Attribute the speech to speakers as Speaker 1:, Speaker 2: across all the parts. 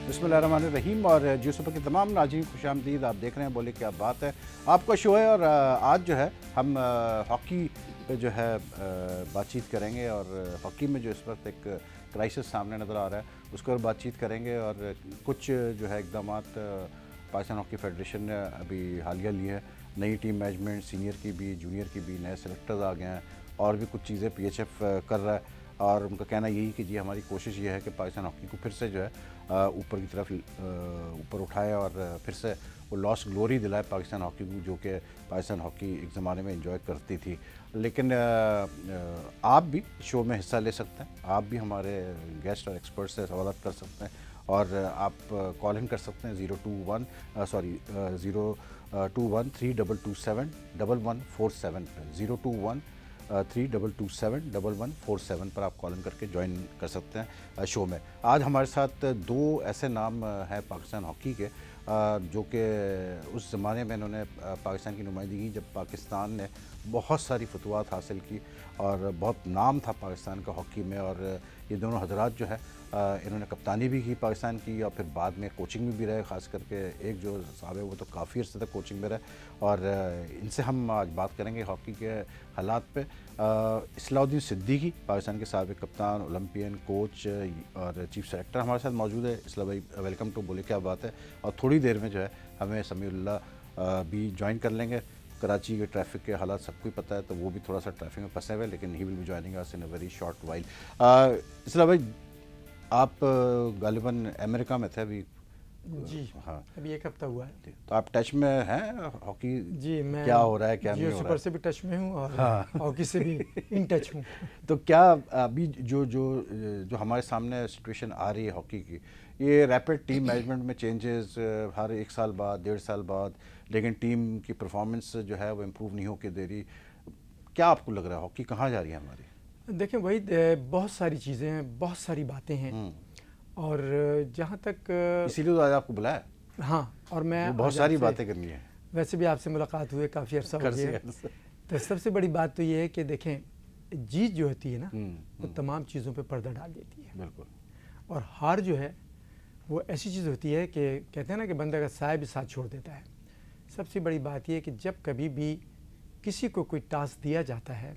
Speaker 1: بسم اللہ الرحمن الرحیم اور جیو سپر کے تمام ناظرین خوش آمدید. آپ دیکھ رہے ہیں بولے کیا بات ہے, آپ کا شو ہے اور آج جو ہے ہم ہاکی پہ جو ہے بات چیت کریں گے اور ہاکی میں جو اس وقت ایک کرائسس سامنے نظر آ رہا ہے اس پر بات چیت کریں گے اور کچھ جو ہے اقدامات پاکستان ہاکی فیڈریشن نے ابھی حالیہ لی ہے. نئی ٹیم مینجمنٹ سینئر کی بھی جونیئر کی بھی نئے سلیکٹرز آ گئے ہیں اور بھی کچھ چیزیں پی ایچ ایف کر رہا ہے اور ان کا کہنا یہی کہ جی ہماری کوشش یہ ہے کہ پاکستان ہاکی کو پھر سے جو ہے اوپر کی طرف اوپر اٹھائے اور پھر سے وہ لاس گلوری دلائے پاکستان ہاکی کو, جو کہ پاکستان ہاکی ایک زمانے میں انجوائے کرتی تھی. لیکن آپ بھی شو میں حصہ لے سکتے ہیں, آپ بھی ہمارے گیسٹ اور ایکسپرٹ سے سوالات کر سکتے ہیں اور آپ کال ان کر سکتے ہیں 021-322711147 021-322711147 پر آپ کال ان کر کے جوائن کر سکتے ہیں شو میں. آج ہمارے ساتھ دو ایسے نام ہیں پاکستان ہاکی کے جو کہ اس زمانے میں انہوں نے پاکستان کی نمائندگی جب پاکستان نے بہت ساری فتوحات حاصل کی اور بہت نام تھا پاکستان کا ہاکی میں, اور یہ دونوں حضرات جو ہے انہوں نے کپتانی بھی کی پاکستان کی اور پھر بعد میں کوچنگ میں بھی رہے. خاص کر کے ایک جو صاحب ہے وہ تو کافی عرصے تک کوچنگ میں رہے اور ان سے ہم آج بات کریں گے ہاکی کے حالات پہ. اصلاح الدین صدیقی پاکستان کے سابق کپتان, اولمپئن, کوچ اور چیف سلیکٹر ہمارے ساتھ موجود ہے. اصلاح بھائی ویلکم ٹو بولے کیا بات ہے. اور تھوڑی دیر میں جو ہے ہمیں سمیع اللہ بھی جوائن کر لیں گے. کراچی کے ٹریفک کے حالات سب کو ہی پتہ ہے تو وہ بھی تھوڑا سا ٹریفک میں پھنسے ہوئے, لیکن he will be joining us in a very short while. Islah بھائی آپ غالباً امریکہ میں تھے ابھی؟
Speaker 2: جی ہاں, ابھی ایک ہفتہ ہوا ہے.
Speaker 1: تو آپ ٹچ میں ہیں ہاکی؟
Speaker 2: جی میں
Speaker 1: کیا ہو رہا ہے کیا نہیں ہو رہا ہے؟
Speaker 2: جیو سپر سے بھی ٹچ میں ہوں اور ہاکی سے بھی ان ٹچ ہوں.
Speaker 1: تو کیا ابھی جو ہمارے سامنے سچویشن آ رہی ہے ہاکی کی, یہ ریپڈ ٹیم مینجمنٹ میں چینجز ہر 1 سال بعد 1.5 سال بعد, لیکن ٹیم کی پرفارمنس جو ہے وہ امپروو نہیں ہو کے دے رہی, کیا آپ کو لگ رہا ہے ہاکی کہاں جا رہی ہے ہماری؟
Speaker 2: دیکھیں وہی بہت ساری چیزیں ہیں, بہت ساری باتیں ہیں اور جہاں تک
Speaker 1: اسی لیے تو آج آپ کو بلایا.
Speaker 2: ہاں, اور میں
Speaker 1: بہت ساری باتیں کرنی ہے.
Speaker 2: ویسے بھی آپ سے ملاقات ہوئے کافی عرصہ ہو گیا, تو سب سے بڑی بات تو یہ ہے کہ دیکھیں جیت جو ہوتی ہے نا وہ تمام چیزوں پہ پردہ ڈال دیتی ہے.
Speaker 1: بالکل.
Speaker 2: اور ہار جو ہے وہ ایسی چیز ہوتی ہے کہ کہتے ہیں نا کہ بندہ کا سایہ بھی ساتھ چھوڑ دیتا ہے. سب سے بڑی بات یہ ہے کہ جب کبھی بھی کسی کو کوئی ٹاسک دیا جاتا ہے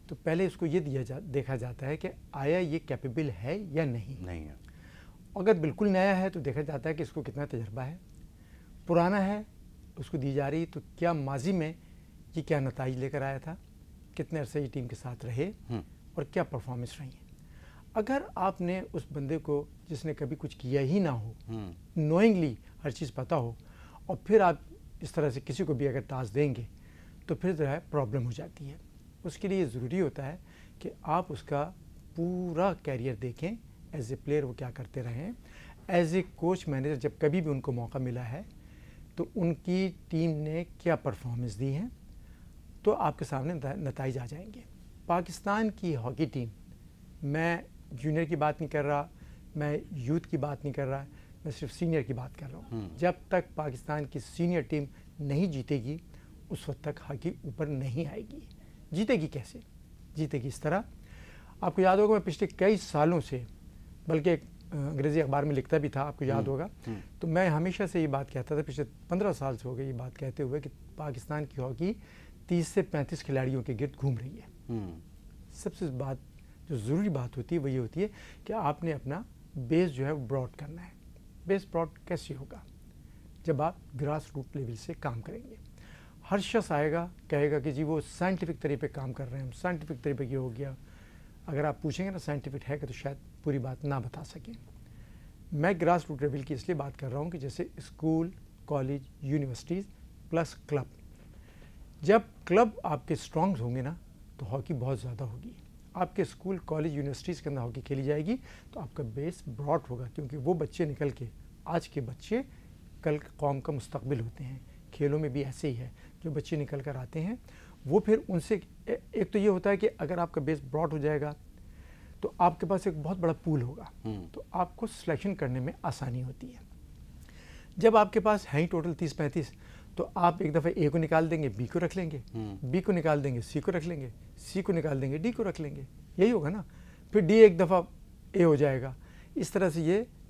Speaker 2: تو پہلے اس کو یہ دیکھا جاتا ہے کہ آیا یہ کیپیبل ہے یا نہیں ہے. اگر بالکل نیا ہے تو دیکھا جاتا ہے کہ اس کو کتنا تجربہ ہے, پرانا ہے اس کو دی جا رہی تو کیا ماضی میں یہ کیا نتائج لے کر آیا تھا, کتنے عرصے یہ ٹیم کے ساتھ رہے اور کیا پرفارمنس رہی ہے. اگر آپ نے اس بندے کو جس نے کبھی کچھ کیا ہی نہ ہو, نوئنگلی ہر چیز پتہ ہو, اور پھر آپ اس طرح سے کسی کو بھی اگر ٹاسک دیں گے تو پھر جو ہے پرابلم ہو جاتی ہے. اس کے لیے یہ ضروری ہوتا ہے کہ آپ اس کا پورا کیریئر دیکھیں, ایز اے پلیئر وہ کیا کرتے رہے ہیں, ایز اے کوچ مینیجر جب کبھی بھی ان کو موقع ملا ہے تو ان کی ٹیم نے کیا پرفارمنس دی ہے, تو آپ کے سامنے نتائج آ جائیں گے. پاکستان کی ہاکی ٹیم, میں جونیئر کی بات نہیں کر رہا, میں یوتھ کی بات نہیں کر رہا, میں صرف سینئر کی بات کر رہا ہوں. جب تک پاکستان کی سینئر ٹیم نہیں جیتے گی اس وقت تک ہاکی اوپر نہیں آئے گی. جیتے گی کیسے؟ جیتے گی اس طرح. آپ کو یاد ہوگا میں پچھلے کئی سالوں سے, بلکہ انگریزی اخبار میں لکھتا بھی تھا, آپ کو یاد ہوگا, تو میں ہمیشہ سے یہ بات کہتا تھا, پچھلے 15 سال سے ہو گئے یہ بات کہتے ہوئے کہ پاکستان کی ہاکی 30 سے 35 کھلاڑیوں کے گرد گھوم رہی ہے. سب سے بات جو ضروری بات ہوتی ہے وہ یہ ہوتی ہے کہ آپ نے اپنا بیس جو ہے وہ براڈ کرنا ہے. بیس براڈ کیسے ہوگا؟ جب آپ گراس روٹ لیول سے کام کریں گے. ہر شخص آئے گا کہے گا کہ جی وہ سائنٹیفک طریقے پہ کام کر رہے ہیں, ہم سائنٹیفک طریقے یہ ہو گیا. اگر آپ پوچھیں گے نا سائنٹیفک ہے کہ تو شاید پوری بات نہ بتا سکیں. میں گراس روٹ لیول کی اس لیے بات کر رہا ہوں کہ جیسے school, college, universities plus club. جب کلب آپ کے اسٹرانگ ہوں گے نا تو ہاکی بہت زیادہ ہوگی. آپ کے اسکول, کالج, یونیورسٹیز کے اندر ہاکی کھیلی جائے گی تو آپ کا بیس براڈ ہوگا, کیونکہ وہ بچے نکل کے, آج کے بچے کل قوم کا مستقبل ہوتے ہیں. کھیلوں میں بھی ایسے ہی ہے, جو بچے نکل کر آتے ہیں وہ پھر ان سے ایک تو یہ ہوتا ہے کہ اگر آپ کا بیس براڈ ہو جائے گا تو آپ کے پاس ایک بہت بڑا پول ہوگا, تو آپ کو سلیکشن کرنے میں آسانی ہوتی ہے. جب آپ کے پاس ہیں ٹوٹل 30-35 تو آپ ایک دفعہ اے کو نکال دیں گے, بی کو رکھ لیں گے, بی کو نکال دیں گے, سی کو رکھ لیں گے, سی کو نکال دیں گے, ڈی کو رکھ لیں گے. یہی ہوگا نا. پھر ڈی ایک دفعہ اے ہو جائے گا. اس طرح سے یہ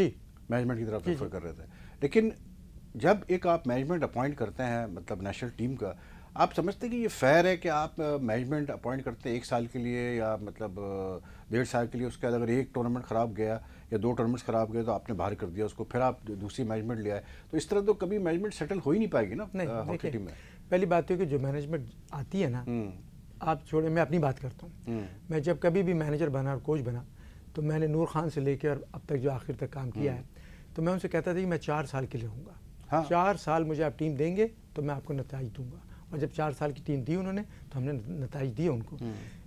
Speaker 2: جی
Speaker 1: مینجمنٹ کی طرف پریفر کر رہے تھے. لیکن جب ایک آپ مینجمنٹ اپوائنٹ کرتے ہیں مطلب نیشنل ٹیم کا, آپ سمجھتے ہیں کہ یہ فیئر ہے کہ آپ مینجمنٹ اپوائنٹ کرتے ہیں 1 سال کے لیے یا مطلب 1.5 سال کے لیے, اس کے بعد اگر ایک ٹورنامنٹ خراب گیا یا 2 ٹورنامنٹس خراب گئے تو آپ نے باہر کر دیا اس کو, پھر آپ دوسری مینجمنٹ لے آئے, تو اس طرح تو کبھی مینجمنٹ سیٹل ہو ہی نہیں پائے گی نا ہاکی ٹیم میں.
Speaker 2: پہلی بات ہے کہ جو مینجمنٹ آتی ہے نا, آپ چھوڑیں, میں اپنی بات کرتا ہوں. میں جب کبھی بھی مینیجر بنا اور کوچ بنا تو میں نے نور خان سے لے کے اور اب تک جو آخر تک کام کیا ہے, تو میں ان سے کہتا تھا کہ میں 4 سال کے لیے ہوں گا. 4 سال مجھے آپ ٹیم دیں گے تو میں آپ کو نتائج دوں گا. اور جب 4 سال کی ٹیم دی انہوں نے تو ہم نے نتائج دیے ان کو.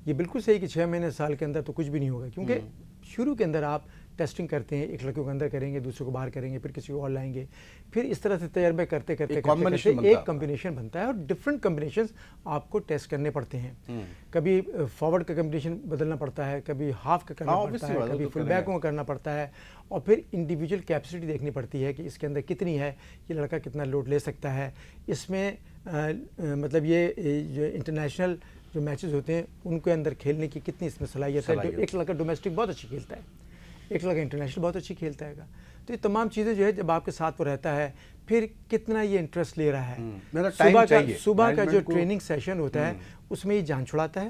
Speaker 2: یہ بالکل صحیح کہ 6 مہینے سال کے اندر تو کچھ بھی نہیں ہوگا, کیونکہ شروع کے اندر آپ ٹیسٹنگ کرتے ہیں, ایک لڑکے کو اندر کریں گے, دوسرے کو باہر کریں گے, پھر کسی کو اور لائیں گے, پھر اس طرح سے تجربے کرتے کرتے ایک کمبینیشن بنتا ہے, اور ڈفرینٹ کمبینیشنز آپ کو ٹیسٹ کرنے پڑتے ہیں. کبھی فارورڈ کا کمبینیشن بدلنا پڑتا ہے, کبھی ہاف کا کرنا پڑتا ہے, کبھی فل بیکوں کا کرنا پڑتا ہے, اور پھر انڈیویجول کیپیسٹی دیکھنی پڑتی ہے کہ اس کے اندر کتنی ہے, یہ لڑکا کتنا لوڈ لے سکتا ہے. اس میں مطلب یہ جو انٹرنیشنل جو میچز ہوتے ہیں ان کے اندر کھیلنے کی کتنی اس میں صلاحیت ہے. ایک لڑکا ڈومیسٹک بہت اچھی کھیلتا ہے, ایک لڑکا انٹرنیشنل بہت اچھی کھیلتا ہے گا. تو یہ تمام چیزیں جو ہے جب آپ کے ساتھ وہ رہتا ہے, پھر کتنا یہ انٹرسٹ لے رہا ہے. صبح کا جو ٹریننگ سیشن ہوتا ہے اس میں یہ جان چھڑاتا ہے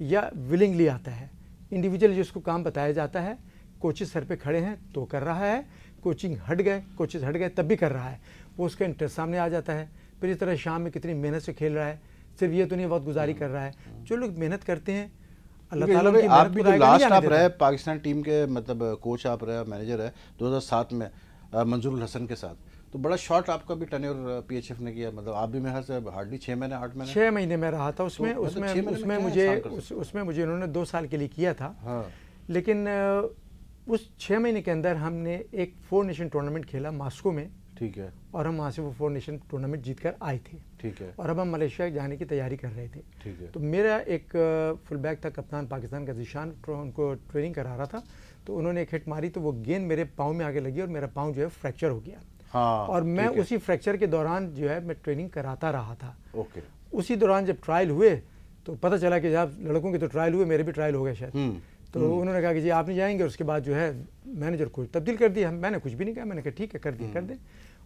Speaker 2: یا ولنگلی آتا ہے. انڈیویجول جو اس کو کام بتایا جاتا ہے, کوچز سر پہ کھڑے ہیں تو کر رہا ہے, کوچز ہٹ گئے تب بھی کر رہا ہے, وہ اس کا انٹرسٹ سامنے آ جاتا ہے. پھر اس طرح شام میں کتنی محنت سے کھیل رہا ہے, صرف یہ تو نہیں وقت گزاری کر رہا ہے. جو لوگ محنت کرتے ہیں اللہ تعالیٰ کی
Speaker 1: آپ بھی
Speaker 2: محنت
Speaker 1: لاسٹ آپ رہے پاکستان ٹیم کے مطلب کوچ آپ رہے, مینیجر ہے 2007 میں منظور الحسن کے ساتھ, تو بڑا شارٹ آپ کا بھی ٹینیور پی ایچ ایف نے کیا, مطلب آپ بھی میرے خیال سے ہارڈلی 6 مہینے 8 مہینے
Speaker 2: 6 مہینے میں رہا تھا. اس میں مجھے انہوں نے 2 سال کے لیے کیا تھا. لیکن اس 6 مہینے کے اندر ہم نے ایک 4 نیشن ٹورنامنٹ کھیلا ماسکو میں,
Speaker 1: ٹھیک ہے, اور
Speaker 2: ہم وہاں سے وہ 4 نیشن ٹورنامنٹ جیت کر آئے تھے,
Speaker 1: ٹھیک ہے,
Speaker 2: اور اب ہم ملیشیا جانے کی تیاری کر رہے تھے.
Speaker 1: ٹھیک ہے.
Speaker 2: تو میرا ایک فل بیک تھا کپتان پاکستان کا ذیشان, ان کو ٹریننگ کرا رہا تھا, تو انہوں نے ایک ہٹ ماری تو وہ گیند میرے پاؤں میں آگے لگی اور میرا پاؤں جو ہے فریکچر ہو گیا. اور میں اسی فریکچر کے دوران جو ہے میں ٹریننگ کراتا رہا تھا. اسی دوران جب ٹرائل ہوئے تو پتہ چلا کہ جب لڑکوں کے تو ٹرائل ہوئے, میرے بھی ٹرائل ہو گئے شاید, تو انہوں نے کہا کہ جی آپ نہیں جائیں گے. اس کے بعد جو ہے مینیجر کو تبدیل کر دیا. میں نے کچھ بھی نہیں کہا, میں نے کہا ٹھیک ہے کر دیں.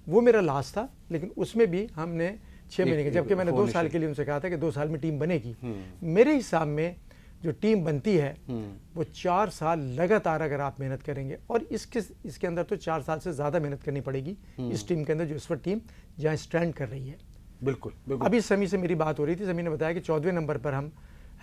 Speaker 2: وہ میرا لاسٹ تھا, لیکن اس میں بھی ہم نے 6 مہینے کے, جبکہ میں نے 2 سال کے لیے ان سے کہا تھا کہ 2 سال میں ٹیم بنے گی. میرے حساب میں جو ٹیم بنتی ہے وہ 4 سال لگاتار اگر آپ محنت کریں گے, اور اس کے اندر تو 4 سال سے زیادہ محنت کرنی پڑے گی اس ٹیم کے اندر جو اس وقت ٹیم جہاں اسٹینڈ کر رہی ہے. بالکل. ابھی سمی سے میری بات ہو رہی تھی, سمی نے بتایا کہ 14ویں نمبر پر ہم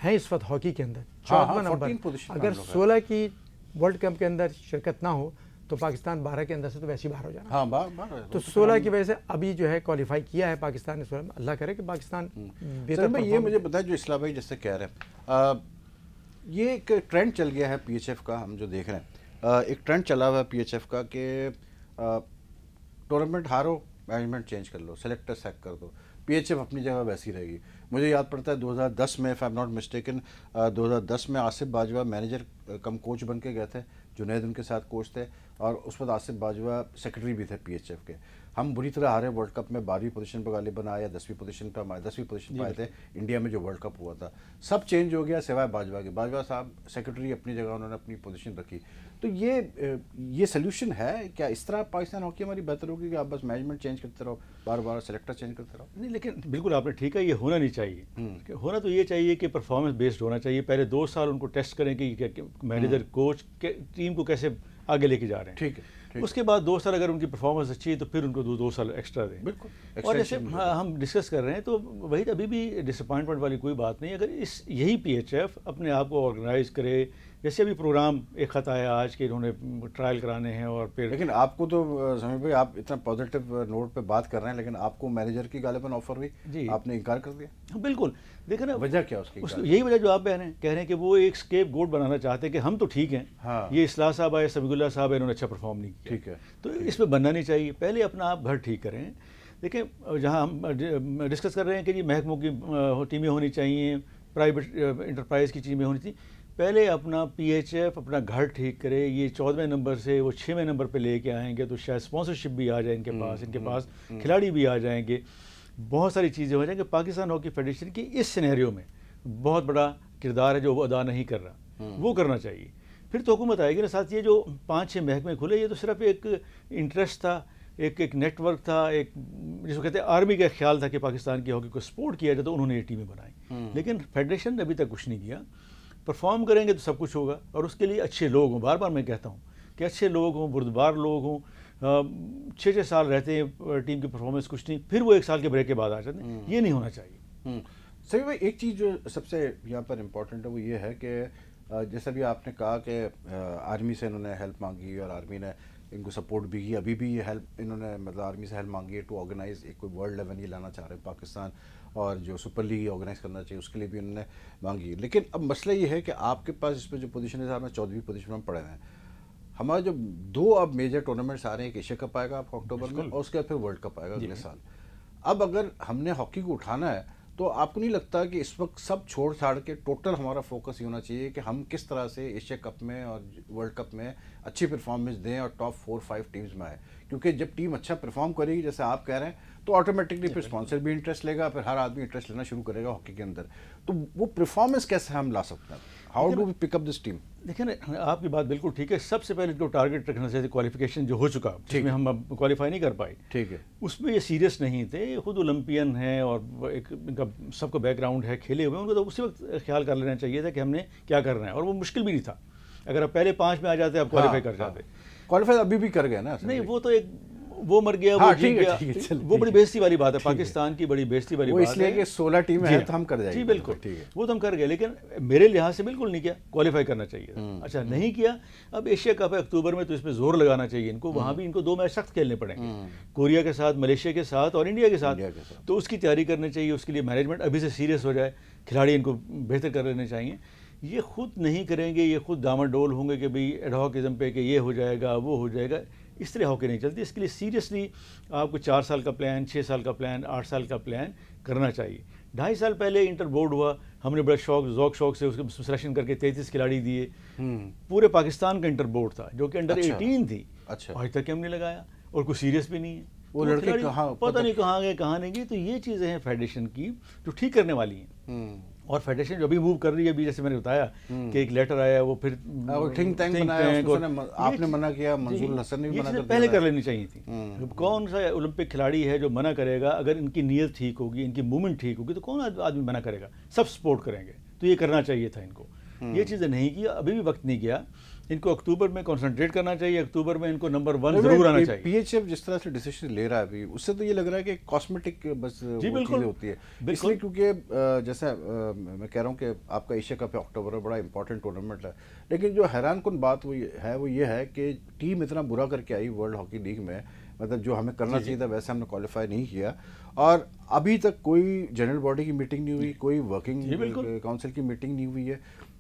Speaker 2: ہیں اس وقت ہاکی کے اندر. 14واں نمبر. اگر 16 کی ورلڈ کپ کے اندر شرکت نہ ہو تو پاکستان 12 کے اندر سے تو ویسے ہی باہر ہو جانا. تو 16 کی وجہ سے ابھی جو ہے کوالیفائی کیا ہے پاکستان نے. اللہ کرے کہ پاکستان
Speaker 1: بہتر. میں یہ مجھے بتایا جو اسلام بھائی جس سے کہہ رہے ہیں, یہ ایک ٹرینڈ چل گیا ہے پی ایچ ایف کا, ہم جو دیکھ رہے ہیں ایک ٹرینڈ چلا ہوا ہے پی ایچ ایف کا کہ ٹورنامنٹ ہارو مینجمنٹ چینج کر لو, سلیکٹر سیک کر دو, پی ایچ ایف اپنی جگہ ویسی رہے گی. مجھے یاد پڑتا ہے 2010 میں, if I am not mistaken, 2010 میں آصف باجوہ مینیجر کم کوچ بن کے گئے تھے, جنید ان کے ساتھ کوچ تھے, اور اس وقت آصف باجوہ سیکرٹری بھی تھے پی ایچ ایف کے. ہم بری طرح ہارے ورلڈ کپ میں, 12ویں پوزیشن پہ غالباً آیا, 10ویں پوزیشن پہ ہم آئے, 10ویں پوزیشن پہ آئے تھے انڈیا میں جو ورلڈ کپ ہوا تھا. سب چینج ہو گیا سوائے باجوہ کے. باجوہ صاحب سیکرٹری اپنی جگہ, انہوں نے اپنی پوزیشن رکھی. تو یہ سلیوشن ہے کیا؟ اس طرح پاکستان ہاکی ہماری بہتر ہوگی کہ آپ بس مینجمنٹ چینج کرتے رہو, بار بار سلیکٹر چینج کرتے رہو؟
Speaker 3: نہیں, لیکن بالکل آپ نے ٹھیک ہے, یہ ہونا نہیں چاہیے. ہونا تو یہ چاہیے کہ پرفارمنس بیسڈ ہونا چاہیے. پہلے 2 سال ان کو ٹیسٹ کریں کہ مینیجر کوچ ٹیم کو کیسے آگے لے کے جا رہے ہیں. ٹھیک ہے. اس کے بعد 2 سال اگر ان کی پرفارمنس اچھی ہے تو پھر ان کو 2 سال ایکسٹرا دیں. بالکل. اور جیسے ہم ڈسکس کر رہے ہیں تو وہی ابھی بھی ڈس اپوائنٹمنٹ والی کوئی بات نہیں. اگر یہی پی ایچ ایف اپنے آپ کو آرگنائز کرے, جیسے ابھی پروگرام ایک خط آیا آج کہ انہوں نے ٹرائل کرانے ہیں, اور پھر
Speaker 1: لیکن آپ کو تو سمیع بھائی آپ اتنا پازیٹیو نوٹ پہ بات کر رہے ہیں, لیکن آپ کو مینیجر کی غالباً آفر ہوئی, جی آپ نے انکار کر دیا.
Speaker 3: بالکل. دیکھیں نا
Speaker 1: وجہ کیا اس کی؟
Speaker 3: یہی وجہ جو آپ کہہ رہے ہیں کہ وہ ایک اسکیپ گوٹ بنانا چاہتے ہیں کہ ہم تو ٹھیک ہیں, یہ اصلاح صاحب آئے, سمیع اللہ صاحب انہوں نے اچھا پرفارم نہیں کیا. ٹھیک ہے. تو اس پہ بننا نہیں چاہیے. پہلے اپنا آپ گھر ٹھیک کریں. دیکھیں جہاں ہم ڈسکس کر رہے ہیں کہ جی محکموں کی ٹیمیں ہونی چاہیے, پرائیویٹ انٹرپرائز کی ٹیمیں ہونی چاہیے, پہلے اپنا پی ایچ ایف اپنا گھر ٹھیک کرے. یہ 14ویں نمبر سے وہ 6ویں نمبر پہ لے کے آئیں گے تو شاید اسپانسرشپ بھی آ جائے ان کے پاس کھلاڑی بھی آ جائیں گے, بہت ساری چیزیں ہو جائیں گے. پاکستان ہاکی فیڈریشن کی اس سینیریو میں بہت بڑا کردار ہے جو وہ ادا نہیں کر رہا, وہ کرنا چاہیے. پھر تو حکومت آئے گی نا. ساتھ یہ جو 5-6 محکمے کھلے یہ تو صرف ایک انٹرسٹ تھا, ایک نیٹ ورک تھا, ایک جس کو کہتے ہیں آرمی کا خیال تھا کہ پاکستان کی ہاکی کو سپورٹ کیا جائے, تو انہوں نے یہ ٹیمیں بنائی. لیکن فیڈریشن نے ابھی تک کچھ نہیں کیا. پرفارم کریں گے تو سب کچھ ہوگا, اور اس کے لیے اچھے لوگ ہوں. بار بار میں کہتا ہوں کہ اچھے لوگ ہوں, بردبار لوگ ہوں. 6 سال رہتے ہیں ٹیم کی پرفارمنس کچھ نہیں, پھر وہ 1 سال کے بریک کے بعد آ جاتے ہیں. یہ نہیں ہونا چاہیے.
Speaker 1: سمیع بھائی, ایک چیز جو سب سے یہاں پر امپورٹنٹ ہے وہ یہ ہے کہ جیسا بھی آپ نے کہا کہ آرمی سے انہوں نے ہیلپ مانگی اور آرمی نے ان کو سپورٹ بھی کی. ابھی بھی یہ ہیلپ انہوں نے مطلب آرمی سے ہیلپ مانگی ہے ٹو آرگنائز ایک کوئی ورلڈ لیول یہ لانا چاہ رہے ہیں پاکستان, اور جو سپر لیگ آرگنائز کرنا چاہیے اس کے لیے بھی انہوں نے مانگی. لیکن اب مسئلہ یہ ہے کہ آپ کے پاس اس پہ جو پوزیشن ہے, ہمیں 14ویں پوزیشن میں پڑے ہیں. ہمارے جو 2 اب میجر ٹورنامنٹس آ رہے ہیں, ایک ایشیا کپ آئے گا آپ کو اکتوبر میں, اور اس کے بعد پھر ورلڈ کپ آئے گا اگلے سال. اب اگر ہم نے ہاکی کو اٹھانا ہے تو آپ کو نہیں لگتا کہ اس وقت سب چھوڑ چھاڑ کے ٹوٹل ہمارا فوکس یہ ہونا چاہیے کہ ہم کس طرح سے ایشیا کپ میں اور ورلڈ کپ میں اچھی پرفارمنس دیں اور ٹاپ 4-5 ٹیمز میں آئے؟ کیونکہ جب ٹیم اچھا پرفارم کرے گی جیسے آپ کہہ رہے ہیں تو آٹومیٹکلی پھر اسپانسر بھی انٹرسٹ لے گا, پھر ہر آدمی انٹرسٹ لینا شروع کرے گا ہاکی کے اندر. تو وہ پرفارمنس کیسے ہم لا سکتے ہیں؟ How do we pick up this team?
Speaker 3: دیکھیں نا, آپ کی بات بالکل ٹھیک ہے. سب سے پہلے جو ٹارگیٹ رکھنا چاہیے کوالیفیکیشن جو ہو چکا, جس میں ہم اب کوالیفائی نہیں کر پائے,
Speaker 1: ٹھیک ہے,
Speaker 3: اس میں یہ سیریس نہیں تھے. خود اولمپئن ہیں اور ایک ان کا سب کا بیک گراؤنڈ ہے, کھیلے ہوئے, ان کو تو اسی وقت خیال کر لینا چاہیے تھا کہ ہم نے کیا کرنا ہے. اور وہ مشکل بھی نہیں تھا. اگر آپ پہلے 5 میں آ جاتے آپ کوالیفائی کر جاتے.
Speaker 1: کوالیفائی ابھی بھی کر گئے نا.
Speaker 3: نہیں, وہ تو ایک وہ مر گیا, وہ جیت گیا, وہ بڑی بےزتی والی بات ہے. پاکستان کی بڑی بےزتی والی بات ہے.
Speaker 1: اس لیے کہ 16 ٹیمیں ہیں تو ہم کر جائیں گے.
Speaker 3: جی بالکل, وہ تو ہم کر گئے, لیکن میرے لحاظ سے بالکل نہیں کیا. کوالیفائی کرنا چاہیے. اچھا نہیں کیا. اب ایشیا کپ ہے اکتوبر میں, تو اس پہ زور لگانا چاہیے ان کو. وہاں بھی ان کو 2 میچ سخت کھیلنے پڑیں گے, کوریا کے ساتھ, ملیشیا کے ساتھ اور انڈیا کے ساتھ. تو اس کی تیاری کرنی چاہیے. اس کے لیے مینجمنٹ ابھی سے سیریس ہو جائے, کھلاڑی ان کو بہتر کر لینے چاہیے. یہ خود نہیں کریں گے, یہ خود دامن ڈول ہوں گے کہ بھئی ایڈ ہاکزم پہ کہ یہ ہو جائے گا وہ ہو جائے گا. اس طرح ہاکی نہیں چلتی. اس کے لیے سیریسلی آپ کو 4 سال کا پلان, 6 سال کا پلان, 8 سال کا پلان کرنا چاہیے. 2.5 سال پہلے انٹر بورڈ ہوا, ہم نے بڑا شوق سے اس کو سلیکشن کر کے 33 کھلاڑی دیے. پورے پاکستان کا انٹر بورڈ تھا جو کہ انڈر 18 تھی. آج تک ہم نے لگایا اور کوئی سیریس بھی نہیں ہے. وہ لڑکے پتہ نہیں کہاں گئے کہاں نہیں گئے. تو یہ چیزیں ہیں فیڈریشن کی جو ٹھیک کرنے والی ہیں. اور فیڈریشن جو ابھی موو کر رہی ہے, ابھی جیسے میں نے بتایا کہ ایک لیٹر آیا, وہ پھر
Speaker 1: تھنک ٹینک بنایا, آپ نے منع کیا, منظور الحسن نے بھی منع کر دیا.
Speaker 3: پہلے کر لینی چاہیے تھی. کون سا اولمپک کھلاڑی ہے جو منع کرے گا؟ اگر ان کی نیت ٹھیک ہوگی, ان کی موومنٹ ٹھیک ہوگی, تو کون آدمی منع کرے گا؟ سب سپورٹ کریں گے. تو یہ کرنا چاہیے تھا ان کو. یہ چیزیں نہیں کیا, ابھی بھی وقت نہیں گیا. ان کو اکتوبر میں کنسنٹریٹ کرنا چاہیے. اکتوبر میں ان کو نمبر 1 ضرور آنا چاہیے.
Speaker 1: پی ایچ ایف جس طرح سے ڈیسیشن لے رہا ہے ابھی, اس سے تو یہ لگ رہا ہے کہ کاسمیٹک بس چیزیں ہوتی ہے. اس لیے کیونکہ جیسا میں کہہ رہا ہوں کہ آپ کا ایشیا کپ ہے اکتوبر میں, بڑا امپورٹنٹ ٹورنامنٹ ہے. لیکن جو حیران کن بات وہ یہ ہے کہ ٹیم اتنا برا کر کے آئی ورلڈ ہاکی لیگ میں, مطلب جو ہمیں کرنا چاہیے تھا ویسے ہم نے کوالیفائی نہیں کیا. اور ابھی تک کوئی جنرل باڈی کی میٹنگ نہیں ہوئی, کوئی ورکنگ کونسل کی میٹنگ نہیں ہوئی ہے.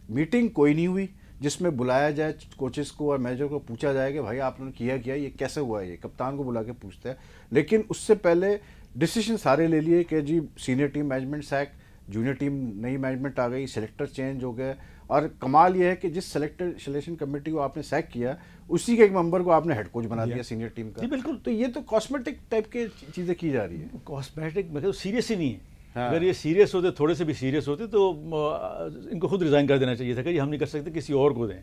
Speaker 1: میٹنگ کوئی نہیں ہوئی جس میں بلایا جائے کوچز کو اور مینیجر کو, پوچھا جائے کہ بھائی آپ نے کیا یہ کیسے ہوا ہے. یہ کپتان کو بلا کے پوچھتے ہیں. لیکن اس سے پہلے ڈیسیشن سارے لے لیے کہ جی سینئر ٹیم مینجمنٹ سیک, جونیئر ٹیم نئی مینجمنٹ آ گئی, سلیکٹر چینج ہو گئے. اور کمال یہ ہے کہ جس سلیکشن کمیٹی کو آپ نے سیک کیا, اسی کے ایک ممبر کو آپ نے ہیڈ کوچ بنا دیا سینئر ٹیم کا.
Speaker 3: بالکل.
Speaker 1: تو یہ تو کاسمیٹک ٹائپ کے چیزیں کی جا رہی ہیں.
Speaker 3: کاسمیٹک میں سیریس ہی نہیں ہے. اگر یہ سیریس ہوتے, تھوڑے سے بھی سیریس ہوتے, تو ان کو خود ریزائن کر دینا چاہیے تھا کہ یہ ہم نہیں کر سکتے, کسی اور کو دیں.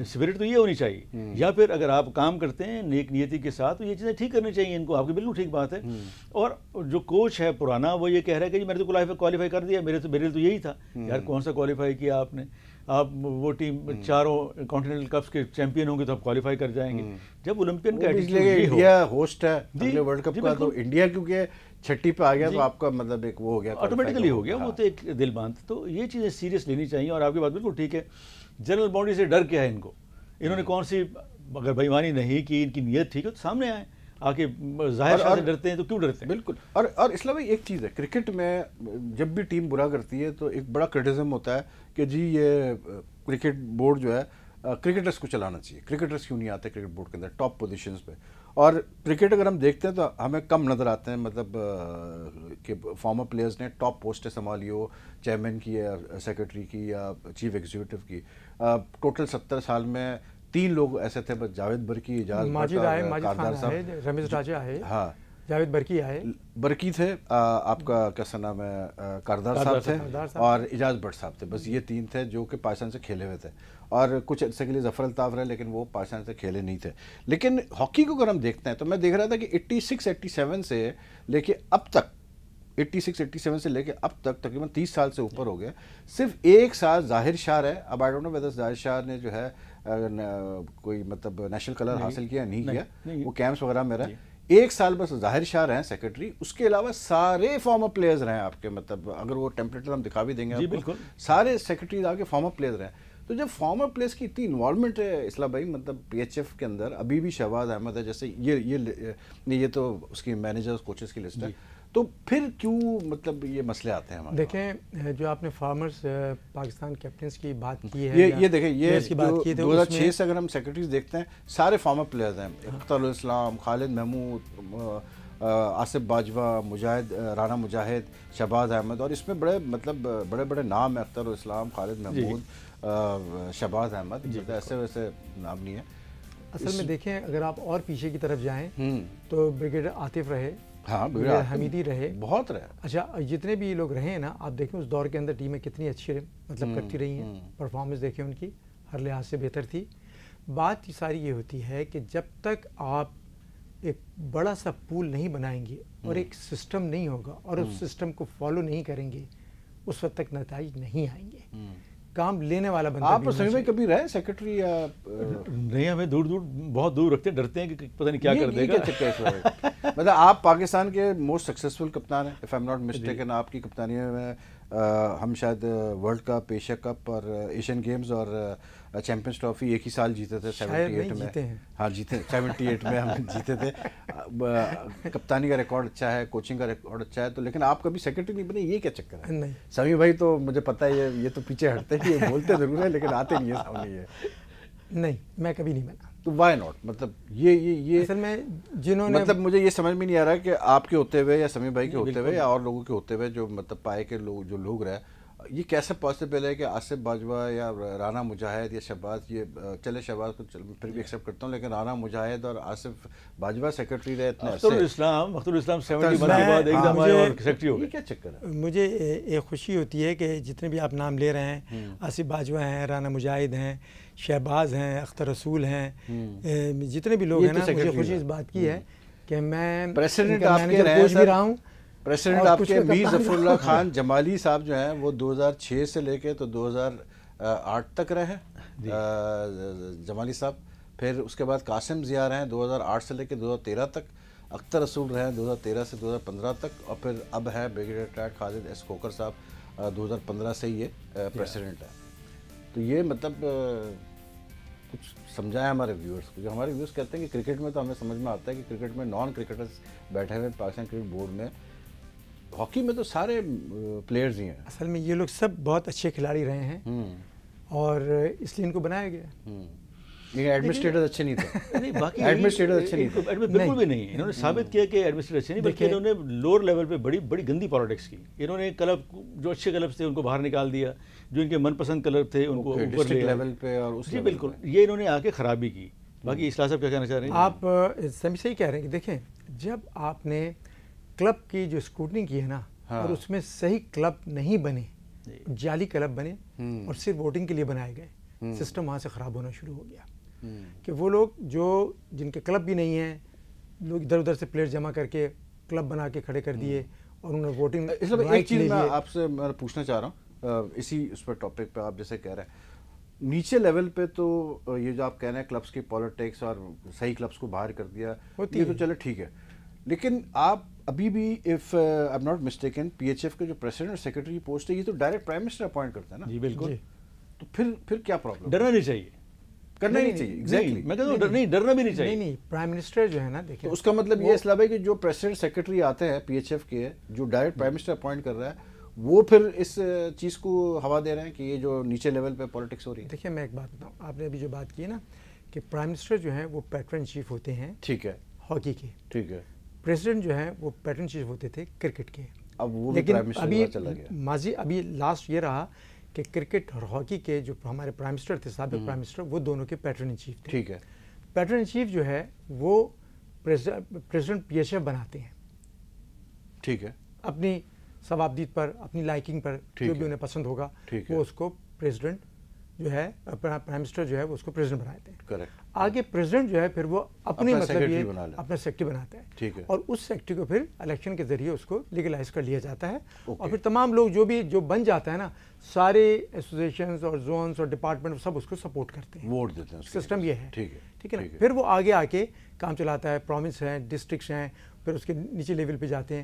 Speaker 3: اسپرٹ تو یہ ہونی چاہیے. یا پھر اگر آپ کام کرتے ہیں نیک نیتی کے ساتھ, تو یہ چیزیں ٹھیک کرنی چاہیے ان کو. آپ کی بالکل ٹھیک بات ہے. اور جو کوچ ہے پرانا, وہ یہ کہہ رہا ہے کہ جی میں نے تو کوالیفائی کر دیا, میرے تو یہی تھا. یار کون سا کوالیفائی کیا آپ نے؟ آپ وہ ٹیم 4 کانٹیننٹل کپس کے چیمپئن ہوں گے تو آپ کوالیفائی کر جائیں گے. جب اولمپئن کا
Speaker 1: انڈیا ہوسٹ ہے اگلے ورلڈ کپ کا, تو انڈیا کیونکہ 6 پہ آ گیا تو آپ کا مطلب ایک وہ ہو گیا,
Speaker 3: آٹومیٹکلی ہو گیا. وہ تو ایک دل باندھ. تو یہ چیزیں سیریس لینی چاہیے. اور آپ کی بات بالکل ٹھیک ہے. جنرل باڈی سے ڈر کیا ہے ان کو؟ انہوں نے کون سی اگر بےایمانی نہیں کی, ان کی نیت ٹھیک ہے تو سامنے آئے. آگے ظاہر سے ڈرتے ہیں تو کیوں ڈرتے ہیں؟
Speaker 1: بالکل. اور اسلام بھائی ایک چیز ہے, کرکٹ میں جب بھی ٹیم برا کرتی ہے تو ایک بڑا کرٹیزم ہوتا ہے کہ جی یہ کرکٹ بورڈ جو ہے کرکٹرز کو چلانا چاہیے. کرکٹرز کیوں نہیں آتے کرکٹ بورڈ کے اندر ٹاپ پوزیشنز پہ؟ اور کرکٹ اگر ہم دیکھتے ہیں تو ہمیں کم نظر آتے ہیں, مطلب کہ فارمر پلیئرز نے ٹاپ پوسٹیں سنبھالی ہو, چیئرمین کی یا سیکرٹری کی یا چیف ایگزیکٹو کی. ٹوٹل 70 سال میں 3 لوگ ایسے تھے, بس جاوید برکی, اعجاز
Speaker 2: ماجد صاحب, رمیز راجہ ہے.
Speaker 1: ہاں,
Speaker 2: جاوید برکی آئے،
Speaker 1: برکی تھے، آپ کا کیسا نام ہے، کاردار صاحب تھے اور اجاز بٹ صاحب تھے، بس یہ 3 تھے جو کہ پاکستان سے کھیلے ہوئے تھے، اور کچھ عرصے کے لیے ظفر الطاف رہے لیکن وہ پاکستان سے کھیلے نہیں تھے. لیکن ہاکی کو اگر ہم دیکھتے ہیں تو میں دیکھ رہا تھا کہ 86-87 سے لے کے اب تک 86-87 سے لے کے اب تک تقریباً 30 سال سے اوپر ہو گیا، صرف ایک سال ظاہر شاہ ہے. اب آئی ڈونٹ نو ویدر ظاہر شاہ نے جو ہے کوئی مطلب نیشنل کلر حاصل کیا نہیں کیا، وہ کیمپس وغیرہ میں رہے. ایک سال بس ظاہر شاہ رہے ہیں سیکرٹری، اس کے علاوہ سارے فارمر پلیئرز رہے ہیں آپ کے، مطلب اگر وہ ٹیمپلیٹر ہم دکھا بھی دیں گے آپ کو، سارے سیکرٹریز آپ کے فارمر پلیئرز رہے ہیں. تو جب فارمر پلیئرز کی اتنی انوالومنٹ ہے اصلاح بھائی، مطلب پی ایچ ایف کے اندر ابھی بھی شہباز احمد ہے، جیسے یہ تو اس کی مینیجرز کوچز کی لسٹ ہے، تو پھر کیوں مطلب یہ مسئلے آتے ہیں ہمارے؟
Speaker 2: دیکھیں جو آپ نے فارمرز پاکستان کیپٹنس کی بات کی ہے،
Speaker 1: یہ دیکھیں یہ 2006 سے اگر ہم سیکرٹریز دیکھتے ہیں سارے فارمر پلیئرز ہیں، اختر الاسلام، خالد محمود، آصف باجوہ، مجاہد، رانا مجاہد، شہباز احمد، اور اس میں بڑے مطلب بڑے نام ہیں، اختر الاسلام، خالد محمود، شہباز احمد، ایسے ویسے نام نہیں ہے.
Speaker 2: اصل میں دیکھیں اگر آپ اور پیچھے کی طرف جائیں تو بریگیڈیئر عاطف رہے، ہاں حمیدی رہے،
Speaker 1: بہت رہے.
Speaker 2: اچھا جتنے بھی لوگ رہے ہیں نا، آپ دیکھیں اس دور کے اندر ٹیمیں کتنی اچھی مطلب کرتی رہی ہیں، پرفارمنس دیکھیں ان کی ہر لحاظ سے بہتر تھی. بات ساری یہ ہوتی ہے کہ جب تک آپ ایک بڑا سا پول نہیں بنائیں گے اور ایک سسٹم نہیں ہوگا اور اس سسٹم کو فالو نہیں کریں گے، اس وقت تک نتائج نہیں آئیں گے. کام لینے والا بندہ.
Speaker 1: آپ سمجھ میں کبھی رہے سیکرٹری یا
Speaker 3: نہیں؟ ہمیں بہت دور رکھتے ہیں، ڈرتے ہیں کہ پتہ نہیں کیا کر دے گا.
Speaker 1: مطلب آپ پاکستان کے موسٹ سکسیسفل کپتان ہیں، if I am not mistaken. آپ کی کپتانی میں ہم شاید ورلڈ کپ، ایشیا کپ اور ایشین گیمز اور چیمپئنز ٹرافی ایک ہی سال جیتے تھے 78 میں. ہاں جیتے 78 میں ہم جیتے تھے. کپتانی کا ریکارڈ اچھا ہے، کوچنگ کا ریکارڈ اچھا ہے، تو لیکن آپ کبھی سیکرٹری نہیں بنے، یہ کیا چکر ہے؟ سمیع بھائی تو مجھے پتہ ہے یہ تو پیچھے ہٹتے ہیں، یہ بولتے ضرور ہیں لیکن آتے نہیں ہیں سامنے. یہ
Speaker 2: نہیں، میں کبھی نہیں بنا.
Speaker 1: تو وائی ناٹ؟ مطلب یہ
Speaker 2: اصل میں جنہوں نے
Speaker 1: مطلب مجھے یہ سمجھ میں نہیں آ رہا کہ آپ کے ہوتے ہوئے یا سمیع بھائی کے ہوتے ہوئے یا اور لوگوں کے ہوتے ہوئے جو مطلب پائے کے لوگ جو لوگ رہے، یہ کیسے پاسبل ہے کہ آصف باجوہ یا رانا مجاہد یا شہباز، یہ چلے شہباز کو پھر بھی ایکسیپٹ کرتا ہوں، لیکن رانا مجاہد اور آصف باجوہ سیکرٹری رہے اتنے عرصے.
Speaker 3: اختر الاسلام 71 کے بعد ایک دم آئے اور سیکرٹری ہو گئے.
Speaker 1: یہ کیا چکر ہے؟
Speaker 2: مجھے ایک خوشی ہوتی ہے کہ جتنے بھی آپ نام لے رہے ہیں، آصف باجوہ ہیں، رانا مجاہد ہیں، شہباز ہیں، اختر رسول ہیں، جتنے بھی لوگ ہیں نا، مجھے خوشی اس بات کی ہے کہ میں
Speaker 1: پریسیڈنٹ آپ کے رہا ہوں. پریسیڈنٹ آپ کے میر ظفر اللہ خان جمالی صاحب جو ہیں وہ 2006 سے لے کے تو 2008 تک رہے جمالی صاحب. پھر اس کے بعد قاسم ضیاء رہے ہیں 2008 سے لے کے 2013 تک. اختر رسول رہے ہیں 2013 سے 2015 تک. اور پھر اب ہے بریگیڈیئر ریٹائرڈ خالد ایس کھوکھر صاحب 2015 سے یہ پریسیڈنٹ ہے. تو یہ مطلب کچھ سمجھائیں ہمارے ویورز کو. جو ہمارے ویورز کہتے ہیں کہ کرکٹ میں تو ہمیں سمجھ میں آتا ہے کہ کرکٹ میں نان کرکٹرز بیٹھے ہوئے پاکستان کرکٹ بورڈ میں، ہاکی میں تو سارے پلیئرز ہی ہیں.
Speaker 2: اصل میں یہ لوگ سب بہت اچھے کھلاڑی رہے ہیں اور اس لیے ان کو بنایا گیا.
Speaker 1: لیکن ایڈمنسٹریٹر اچھے نہیں تھے.
Speaker 3: نہیں، باقی
Speaker 1: ایڈمنسٹریٹر اچھے نہیں تھے،
Speaker 3: بالکل بھی نہیں. انہوں نے ثابت کیا کہ ایڈمنسٹریٹر اچھے نہیں، بلکہ انہوں نے لوور لیول پہ بڑی گندی پالیٹکس کی. انہوں نے کلب جو اچھے کلبs تھے ان کو باہر نکال دیا، جو ان کے من پسند کلب تھے ان کو اوپر
Speaker 1: لیول پہ. اور
Speaker 3: جی بالکل، یہ انہوں نے آ کے خرابی کی. باقی اصلاح صاحب کیا کہنا چاہ رہے ہیں؟
Speaker 2: آپ سمیع صحیح کہہ رہے ہیں کہ دیکھیں جب آپ نے کلب کی جو اسکروٹنی کی ہے نا، اور اس میں صحیح کلب نہیں بنے، جعلی کلب بنے اور صرف ووٹنگ کے لیے بنائے گئے، سسٹم وہاں سے خراب ہونا شروع ہو گیا. کہ وہ لوگ جو جن کے کلب بھی نہیں ہیں، لوگ ادھر ادھر سے پلیئر جمع کر کے کلب بنا کے کھڑے کر دیے اور انہوں نے ووٹنگ.
Speaker 1: ایک چیز میں آپ سے پوچھنا چاہ رہا ہوں اسی اس پر ٹاپک پہ، آپ جیسے کہہ رہے ہیں نیچے لیول پہ تو یہ جو آپ کہہ رہے ہیں کلبس کی پالیٹکس اور صحیح کلبس کو باہر کر دیا، یہ تو چلے ٹھیک ہے، لیکن آپ ابھی بھی if I am not mistaken P H F کے جو پریسیڈنٹ اور سیکرٹری پوسٹ ہے یہ تو ڈائریکٹ پرائم منسٹر اپوائنٹ کرتا ہے نا.
Speaker 3: جی بالکل.
Speaker 1: تو پھر کیا پرابلم؟
Speaker 3: ڈرنا نہیں چاہیے،
Speaker 1: کرنا نہیں چاہیے. ایگزیکٹلی
Speaker 3: میں کہتا ہوں نہیں، ڈرنا بھی نہیں چاہیے.
Speaker 2: نہیں، پرائم منسٹر جو ہے نا، دیکھیں
Speaker 1: اس کا مطلب یہ اسلام ہے کہ جو پریسیڈنٹ سیکرٹری آتے ہیں پی ایچ ایف کے، جو ڈائریکٹ پرائم منسٹر اپوائنٹ کر رہا ہے، وہ پھر اس چیز کو ہوا دے رہے ہیں کہ یہ جو نیچے لیول پہ پالیٹکس ہو رہی ہے.
Speaker 2: دیکھیں میں ایک بات بتاؤں، آپ نے ابھی جو بات کی ہے نا کہ پرائم منسٹر جو ہیں وہ پیٹرن چیف ہوتے ہیں،
Speaker 1: ٹھیک ہے،
Speaker 2: ہاکی کے.
Speaker 1: ٹھیک ہے.
Speaker 2: پریزیڈنٹ جو ہیں وہ پیٹرن چیف ہوتے تھے کرکٹ کے.
Speaker 1: اب وہ
Speaker 2: لیکن ابھی
Speaker 1: چلا گیا
Speaker 2: ماضی ابھی لاسٹ یہ رہا کہ کرکٹ اور ہاکی کے جو ہمارے پرائم منسٹر تھے، سابق پرائم منسٹر، وہ دونوں کے پیٹرن چیف تھے.
Speaker 1: ٹھیک ہے.
Speaker 2: پیٹرن چیف جو ہے وہ پریزیڈنٹ پی ایچ ایف بناتے ہیں.
Speaker 1: ٹھیک ہے،
Speaker 2: اپنی ثوابدید پر، اپنی لائکنگ پر، جو بھی انہیں پسند ہوگا وہ اس کو پریزیڈنٹ جو ہے، پرائم منسٹر جو ہے وہ اس کو پریزیڈنٹ بناتے ہیں.
Speaker 1: کریکٹ.
Speaker 2: آگے پریزیڈنٹ جو ہے پھر وہ اپنی مطلب یہ اپنا سیکٹری بناتا ہے.
Speaker 1: ٹھیک ہے.
Speaker 2: اور اس سیکٹری کو پھر الیکشن کے ذریعے اس کو لیگلائز کر لیا جاتا ہے. اور پھر تمام لوگ جو بن جاتا ہے نا، سارے ایسوسیشنز اور زونز اور ڈپارٹمنٹ سب اس کو سپورٹ کرتے ہیں،
Speaker 1: ووٹ دیتے ہیں.
Speaker 2: سسٹم یہ ہے.
Speaker 1: ٹھیک
Speaker 2: ہے نا. پھر وہ آگے آ کے کام چلاتا ہے، پروونس ہیں، ڈسٹرکٹس ہیں، پھر اس کے نیچے لیول پہ جاتے ہیں.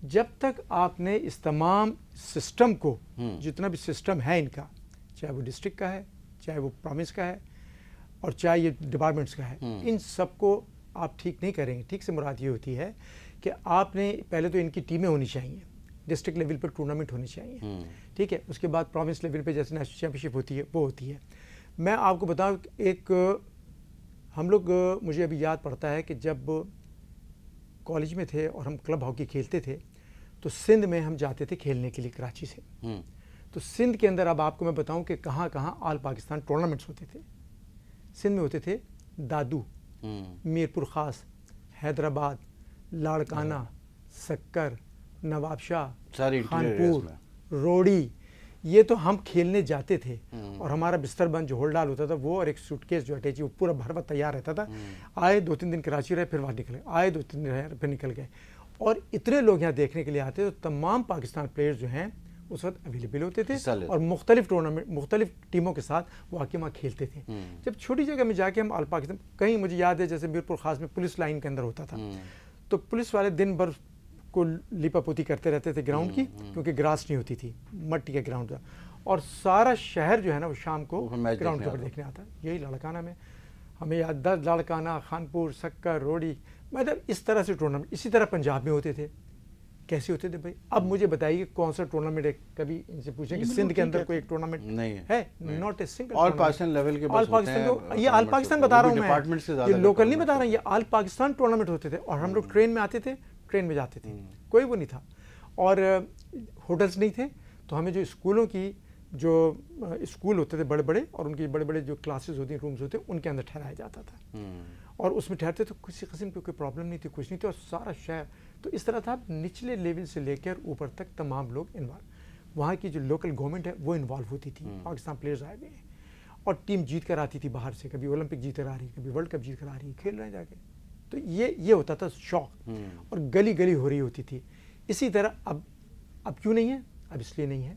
Speaker 2: جب تک آپ نے اس تمام سسٹم کو، جتنا بھی سسٹم ہے ان کا، چاہے وہ ڈسٹرکٹ کا ہے، چاہے وہ پروونس کا ہے، اور چاہے یہ ڈپارٹمنٹس کا ہے، ان سب کو آپ ٹھیک نہیں کریں گے. ٹھیک سے مراد یہ ہوتی ہے کہ آپ نے پہلے تو ان کی ٹیمیں ہونی چاہیے، ڈسٹرکٹ لیول پر ٹورنامنٹ ہونی چاہیے. ٹھیک ہے. اس کے بعد پروونس لیول پہ جیسے نیشنل چیمپئن شپ ہوتی ہے وہ ہوتی ہے. میں آپ کو بتاؤں ایک ہم لوگ، مجھے ابھی یاد پڑتا ہے کہ جب کالج میں تھے اور ہم کلب ہاکی کھیلتے تھے تو سندھ میں ہم جاتے تھے کھیلنے کے لیے کراچی سے. تو سندھ کے اندر اب آپ کو میں بتاؤں کہ کہاں کہاں آل پاکستان ٹورنامنٹس ہوتے تھے. سندھ میں ہوتے تھے دادو، میرپور خاص، حیدرآباد، لاڑکانہ، سکر، نواب شاہ، خانپور، روڑی. یہ تو ہم کھیلنے جاتے تھے اور ہمارا بستر بند جو ہول ڈال ہوتا تھا وہ، اور ایک سوٹ کیس جو اٹیچی وہ پورا بھر ہوا تیار رہتا تھا. آئے 2-3 دن کراچی رہے، پھر وہاں نکل گئے، آئے 2-3 دن رہے، پھر نکل گئے. اور اتنے لوگ یہاں دیکھنے کے لیے آتے، تو تمام پاکستان پلیئرز جو ہیں اس وقت اویلیبل ہوتے تھے اور مختلف ٹورنامنٹ، مختلف ٹیموں کے ساتھ وہ آ کے وہاں کھیلتے تھے. جب چھوٹی جگہ میں جا کے ہم آل پاکستان، کہیں مجھے یاد ہے جیسے میرپور خاص میں پولیس لائن کے اندر ہوتا تھا، تو پولیس والے دن بھر کو لیپا پوتی کرتے رہتے تھے گراؤنڈ کی، کیونکہ گراس نہیں ہوتی تھی، مٹی کا گراؤنڈ تھا. اور سارا شہر جو ہے نا وہ شام کو گراؤنڈ کے اوپر دیکھنے آتا. یہی لاڑکانہ میں ہمیں یاد، لاڑکانہ، خانپور، سکر، روڑی، مطلب اس طرح سے ٹورنامنٹ. اسی طرح پنجاب میں ہوتے تھے. کیسے ہوتے تھے بھائی؟ اب مجھے بتائیے کون سا ٹورنامنٹ ہے، کبھی ان سے پوچھیں کہ سندھ کے اندر کوئی ایک ٹورنامنٹ نہیں ہے؟ Not a single.
Speaker 1: All Pakistan level کے
Speaker 2: آل پاکستان، یہ آل پاکستان بتا رہا ہوں میں، یہ لوکل نہیں بتا رہا ہوں، یہ آل پاکستان ٹورنامنٹ ہوتے تھے. اور ہم لوگ ٹرین میں آتے تھے، ٹرین میں جاتے تھے، کوئی وہ نہیں تھا، اور ہوٹلس نہیں تھے. تو ہمیں جو اسکولوں کی، جو اسکول ہوتے تھے بڑے بڑے، اور ان کی بڑے بڑے جو کلاسز ہوتی ہیں، رومز ہوتے ہیں، ان کے اندر ٹھہرایا جاتا تھا. اور اس میں ٹھہرتے تو کسی قسم کی کوئی پرابلم نہیں تھی، کچھ نہیں تھی. اور سارا شہر تو اس طرح تھا، نچلے لیول سے لے کر اوپر تک تمام لوگ انوالو. وہاں کی جو لوکل گورنمنٹ ہے وہ انوالو ہوتی تھی. پاکستان پلیئرز آئے ہوئے ہیں اور ٹیم جیت کر آتی تھی باہر سے، کبھی اولمپک جیت کر آ رہی، کبھی ورلڈ کپ جیت کر آ رہی، کھیل رہے ہیں جا کے. تو یہ ہوتا تھا شوق، اور گلی گلی ہو رہی ہوتی تھی. اسی طرح اب کیوں نہیں ہے؟ اب اس لیے نہیں ہے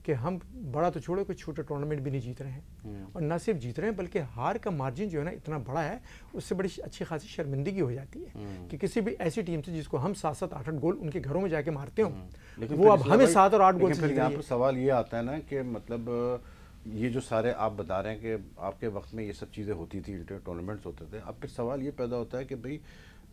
Speaker 2: کہ ہم بڑا تو چھوڑو، کوئی چھوٹا ٹورنامنٹ بھی نہیں جیت رہے ہیں. اور نہ صرف جیت رہے ہیں بلکہ ہار کا مارجن جو ہے نا اتنا بڑا ہے، اس سے بڑی اچھی خاصی شرمندگی ہو جاتی ہے کہ کسی بھی ایسی ٹیم سے جس کو ہم 7-7 8-8 گول ان کے گھروں میں جا کے مارتے ہوں، وہ اب ہمیں 7 اور 8 گول سے.
Speaker 1: یہاں پر سوال یہ آتا ہے نا کہ مطلب یہ جو سارے آپ بتا رہے ہیں کہ آپ کے وقت میں یہ سب چیزیں ہوتی تھی، انٹر ٹورنامنٹس ہوتے تھے. اب پھر سوال یہ پیدا ہوتا ہے کہ بھئی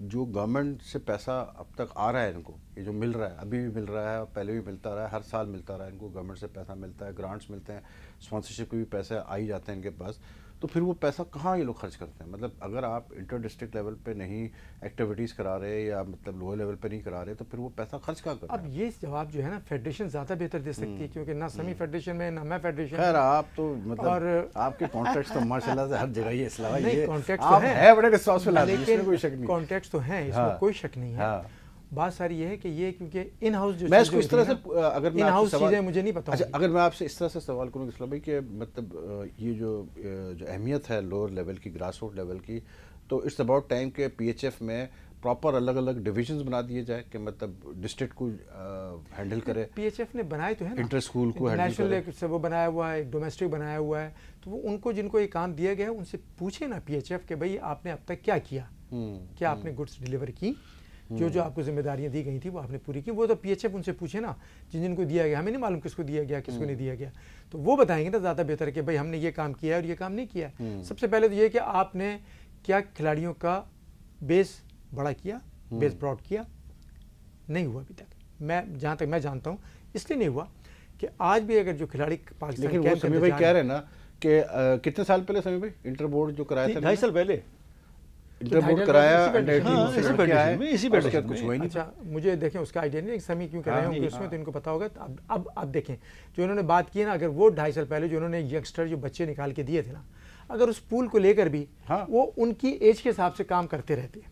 Speaker 1: جو گورنمنٹ سے پیسہ اب تک آ رہا ہے ان کو، یہ جو مل رہا ہے، ابھی بھی مل رہا ہے، پہلے بھی ملتا رہا ہے، ہر سال ملتا رہا ہے ان کو، گورنمنٹ سے پیسہ ملتا ہے، گرانٹس ملتے ہیں، اسپانسرشپ کے بھی پیسے آ ہی جاتے ہیں ان کے پاس. تو پھر وہ پیسہ کہاں یہ لوگ خرچ کرتے ہیں؟ مطلب اگر آپ انٹر ڈسٹرکٹ لیول پہ نہیں ایکٹیویٹیز کرا رہے یا مطلب لوور لیول پہ نہیں کرا رہے، تو پھر وہ پیسہ خرچ کہاں کرتے ہیں؟
Speaker 2: اب یہ جواب جو ہے نا فیڈریشن زیادہ بہتر دے سکتی ہے، کیونکہ نہ سمی فیڈریشن میں، نہ میں فیڈریشن.
Speaker 1: خیر آپ تو مطلب آپ کے کانٹیکٹس تو ماشاءاللہ سے ہر جگہ ہی اسلام ہے،
Speaker 2: نہیں کانٹیکٹس تو
Speaker 1: ہے بڑے رسپانسبل آدمی، اس میں کوئی شک نہیں.
Speaker 2: کانٹیکٹس تو ہیں، اس میں کوئی شک نہیں ہے. بات ساری یہ ہے کہ یہ کیونکہ ان ہاؤس جو
Speaker 1: میں اس کو اس طرح سے، اگر
Speaker 2: ان ہاؤس چیزیں مجھے نہیں پتا.
Speaker 1: اچھا اگر میں آپ سے اس طرح سے سوال کروں اسلام بھائی کہ مطلب یہ جو اہمیت ہے لوور لیول کی، گراس روٹ لیول کی، تو اٹس اباؤٹ ٹائم کہ پی ایچ ایف میں پراپر الگ الگ ڈویژنز بنا دیے جائے کہ مطلب ڈسٹرکٹ کو ہینڈل کرے.
Speaker 2: پی ایچ ایف نے بنائے تو ہے نا،
Speaker 1: انٹر اسکول کو ہینڈل کرے،
Speaker 2: نیشنل سے وہ بنایا ہوا ہے، ڈومیسٹک بنایا ہوا ہے. تو وہ ان کو جن کو یہ کام دیا گیا ہے ان سے پوچھے نا پی ایچ ایف کہ بھائی آپ نے اب تک کیا کیا، کیا آپ نے گڈس ڈیلیور کی، جو آپ کو ذمہ داریاں دی گئی تھیں وہ آپ نے پوری کی. وہ تو پی ایچ ایف ان سے پوچھے نا جن کو دیا گیا. ہمیں نہیں معلوم کس کو دیا گیا، کس کو نہیں دیا گیا. تو وہ بتائیں گے نا زیادہ بہتر کہ بھائی ہم نے یہ کام کیا ہے اور یہ کام نہیں کیا. سب سے پہلے تو یہ کہ آپ نے کیا کھلاڑیوں کا بیس بڑا کیا، بیس براڈ کیا. نہیں ہوا ابھی تک، میں جہاں تک میں جانتا ہوں اس لیے نہیں ہوا کہ آج بھی اگر جو کھلاڑی پاکستان،
Speaker 1: لیکن وہ سمیع بھائی کہہ رہے ہیں نا کہ کتنے سال پہلے سمیع بھائی انٹر بورڈ جو کرایا تھا
Speaker 3: 2.5 سال پہلے
Speaker 2: اچھا مجھے دیکھیں اس کا آئیڈیا نہیں، سمی کیوں کر رہے ہیں اس میں تو ان کو پتا ہوگا. اب دیکھیں جو انہوں نے بات کی نا، اگر وہ 2.5 سال پہلے جو انہوں نے ینگسٹر جو بچے نکال کے دیے تھے نا، اگر اس پول کو لے کر بھی وہ ان کی ایج کے حساب سے کام کرتے رہتے ہیں،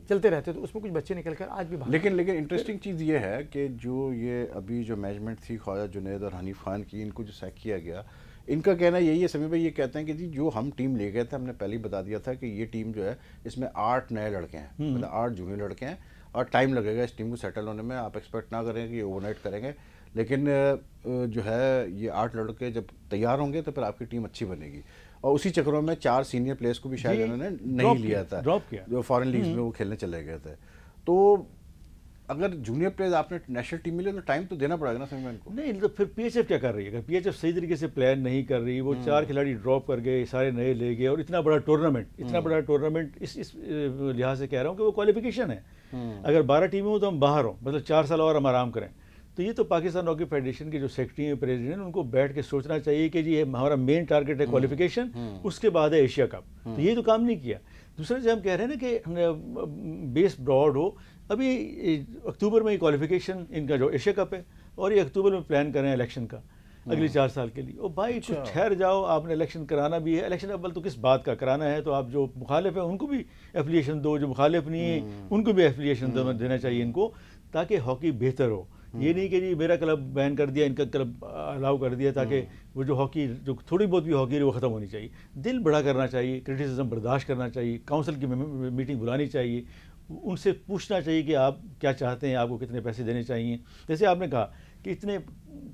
Speaker 2: چلتے رہتے، تو اس میں کچھ بچے نکل کر آج بھی باہر.
Speaker 1: لیکن انٹرسٹنگ چیز یہ ہے کہ جو یہ ابھی جو مینجمنٹ تھی خواجہ جنید اور حنیف خان کی، ان کو جو سیک کیا گیا، ان کا کہنا یہی ہے، سمیع بھائی یہ کہتے ہیں کہ جی جو ہم ٹیم لے گئے تھے، ہم نے پہلے ہی بتا دیا تھا کہ یہ ٹیم جو ہے اس میں 8 نئے لڑکے ہیں، مطلب 8 جونیئر لڑکے ہیں، اور ٹائم لگے گا اس ٹیم کو سیٹل ہونے میں. آپ ایکسپیکٹ نہ کریں کہ یہ اوور نائٹ کریں گے، لیکن جو ہے یہ 8 لڑکے جب تیار ہوں گے تو پھر آپ کی ٹیم اچھی بنے گی. اور اسی چکروں میں 4 سینئر پلیئرس کو بھی شاید انہوں نے نہیں لیا تھا، جو فارن لیگز میں وہ کھیلنے چلے گئے تھے. تو اگر جونیئر پلیئرز آپ نے نیشنل ٹیم میں لے تو ٹائم تو دینا پڑے گا نا سمیع بھائی کو.
Speaker 3: نہیں تو پھر پی ایچ ایف کیا کر رہی ہے؟ اگر پی ایچ ایف صحیح طریقے سے پلان نہیں کر رہی، وہ 4 کھلاڑی ڈراپ کر گئے، سارے نئے لے گئے، اور اتنا بڑا ٹورنامنٹ اس لحاظ سے کہہ رہا ہوں کہ وہ کوالیفیکیشن ہے. اگر 12 ٹیمیں ہوں تو ہم باہر ہوں، مطلب 4 سال اور ہم آرام کریں. تو یہ تو پاکستان ہاکی فیڈریشن کے جو سیکرٹری ہیں، پریزیڈنٹ، ان کو بیٹھ کے سوچنا چاہیے کہ جی ہمارا مین ٹارگیٹ ہے کوالیفیکیشن، اس کے بعد ہے ایشیا کپ. تو یہ تو کام نہیں کیا. دوسرا جو ہم کہہ رہے ہیں نا کہ بیس براڈ ہو، ابھی اکتوبر میں کوالیفیکیشن ان کا جو ایشیا کپ ہے، اور یہ اکتوبر میں پلان کریں الیکشن کا اگلی 4 سال کے لیے. اور بھائی کچھ ٹھہر جاؤ، آپ نے الیکشن کرانا بھی ہے. الیکشن اول تو کس بات کا کرانا ہے؟ تو آپ جو مخالف ہیں ان کو بھی ایفیلیشن دو، جو مخالف نہیں ہیں ان کو بھی ایفیلیشن دینا چاہیے ان کو، تاکہ ہاکی بہتر ہو. یہ نہیں کہ جی میرا کلب بین کر دیا، ان کا کلب الاؤ کر دیا، تاکہ وہ جو ہاکی، جو تھوڑی بہت بھی ہاکی ہے وہ ختم ہونی چاہیے. دل بڑا کرنا چاہیے، کرٹیسزم برداشت کرنا چاہیے، کونسل کی میٹنگ بلانی چاہیے، ان سے پوچھنا چاہیے کہ آپ کیا چاہتے ہیں، آپ کو کتنے پیسے دینے چاہیے. جیسے آپ نے کہا کہ اتنے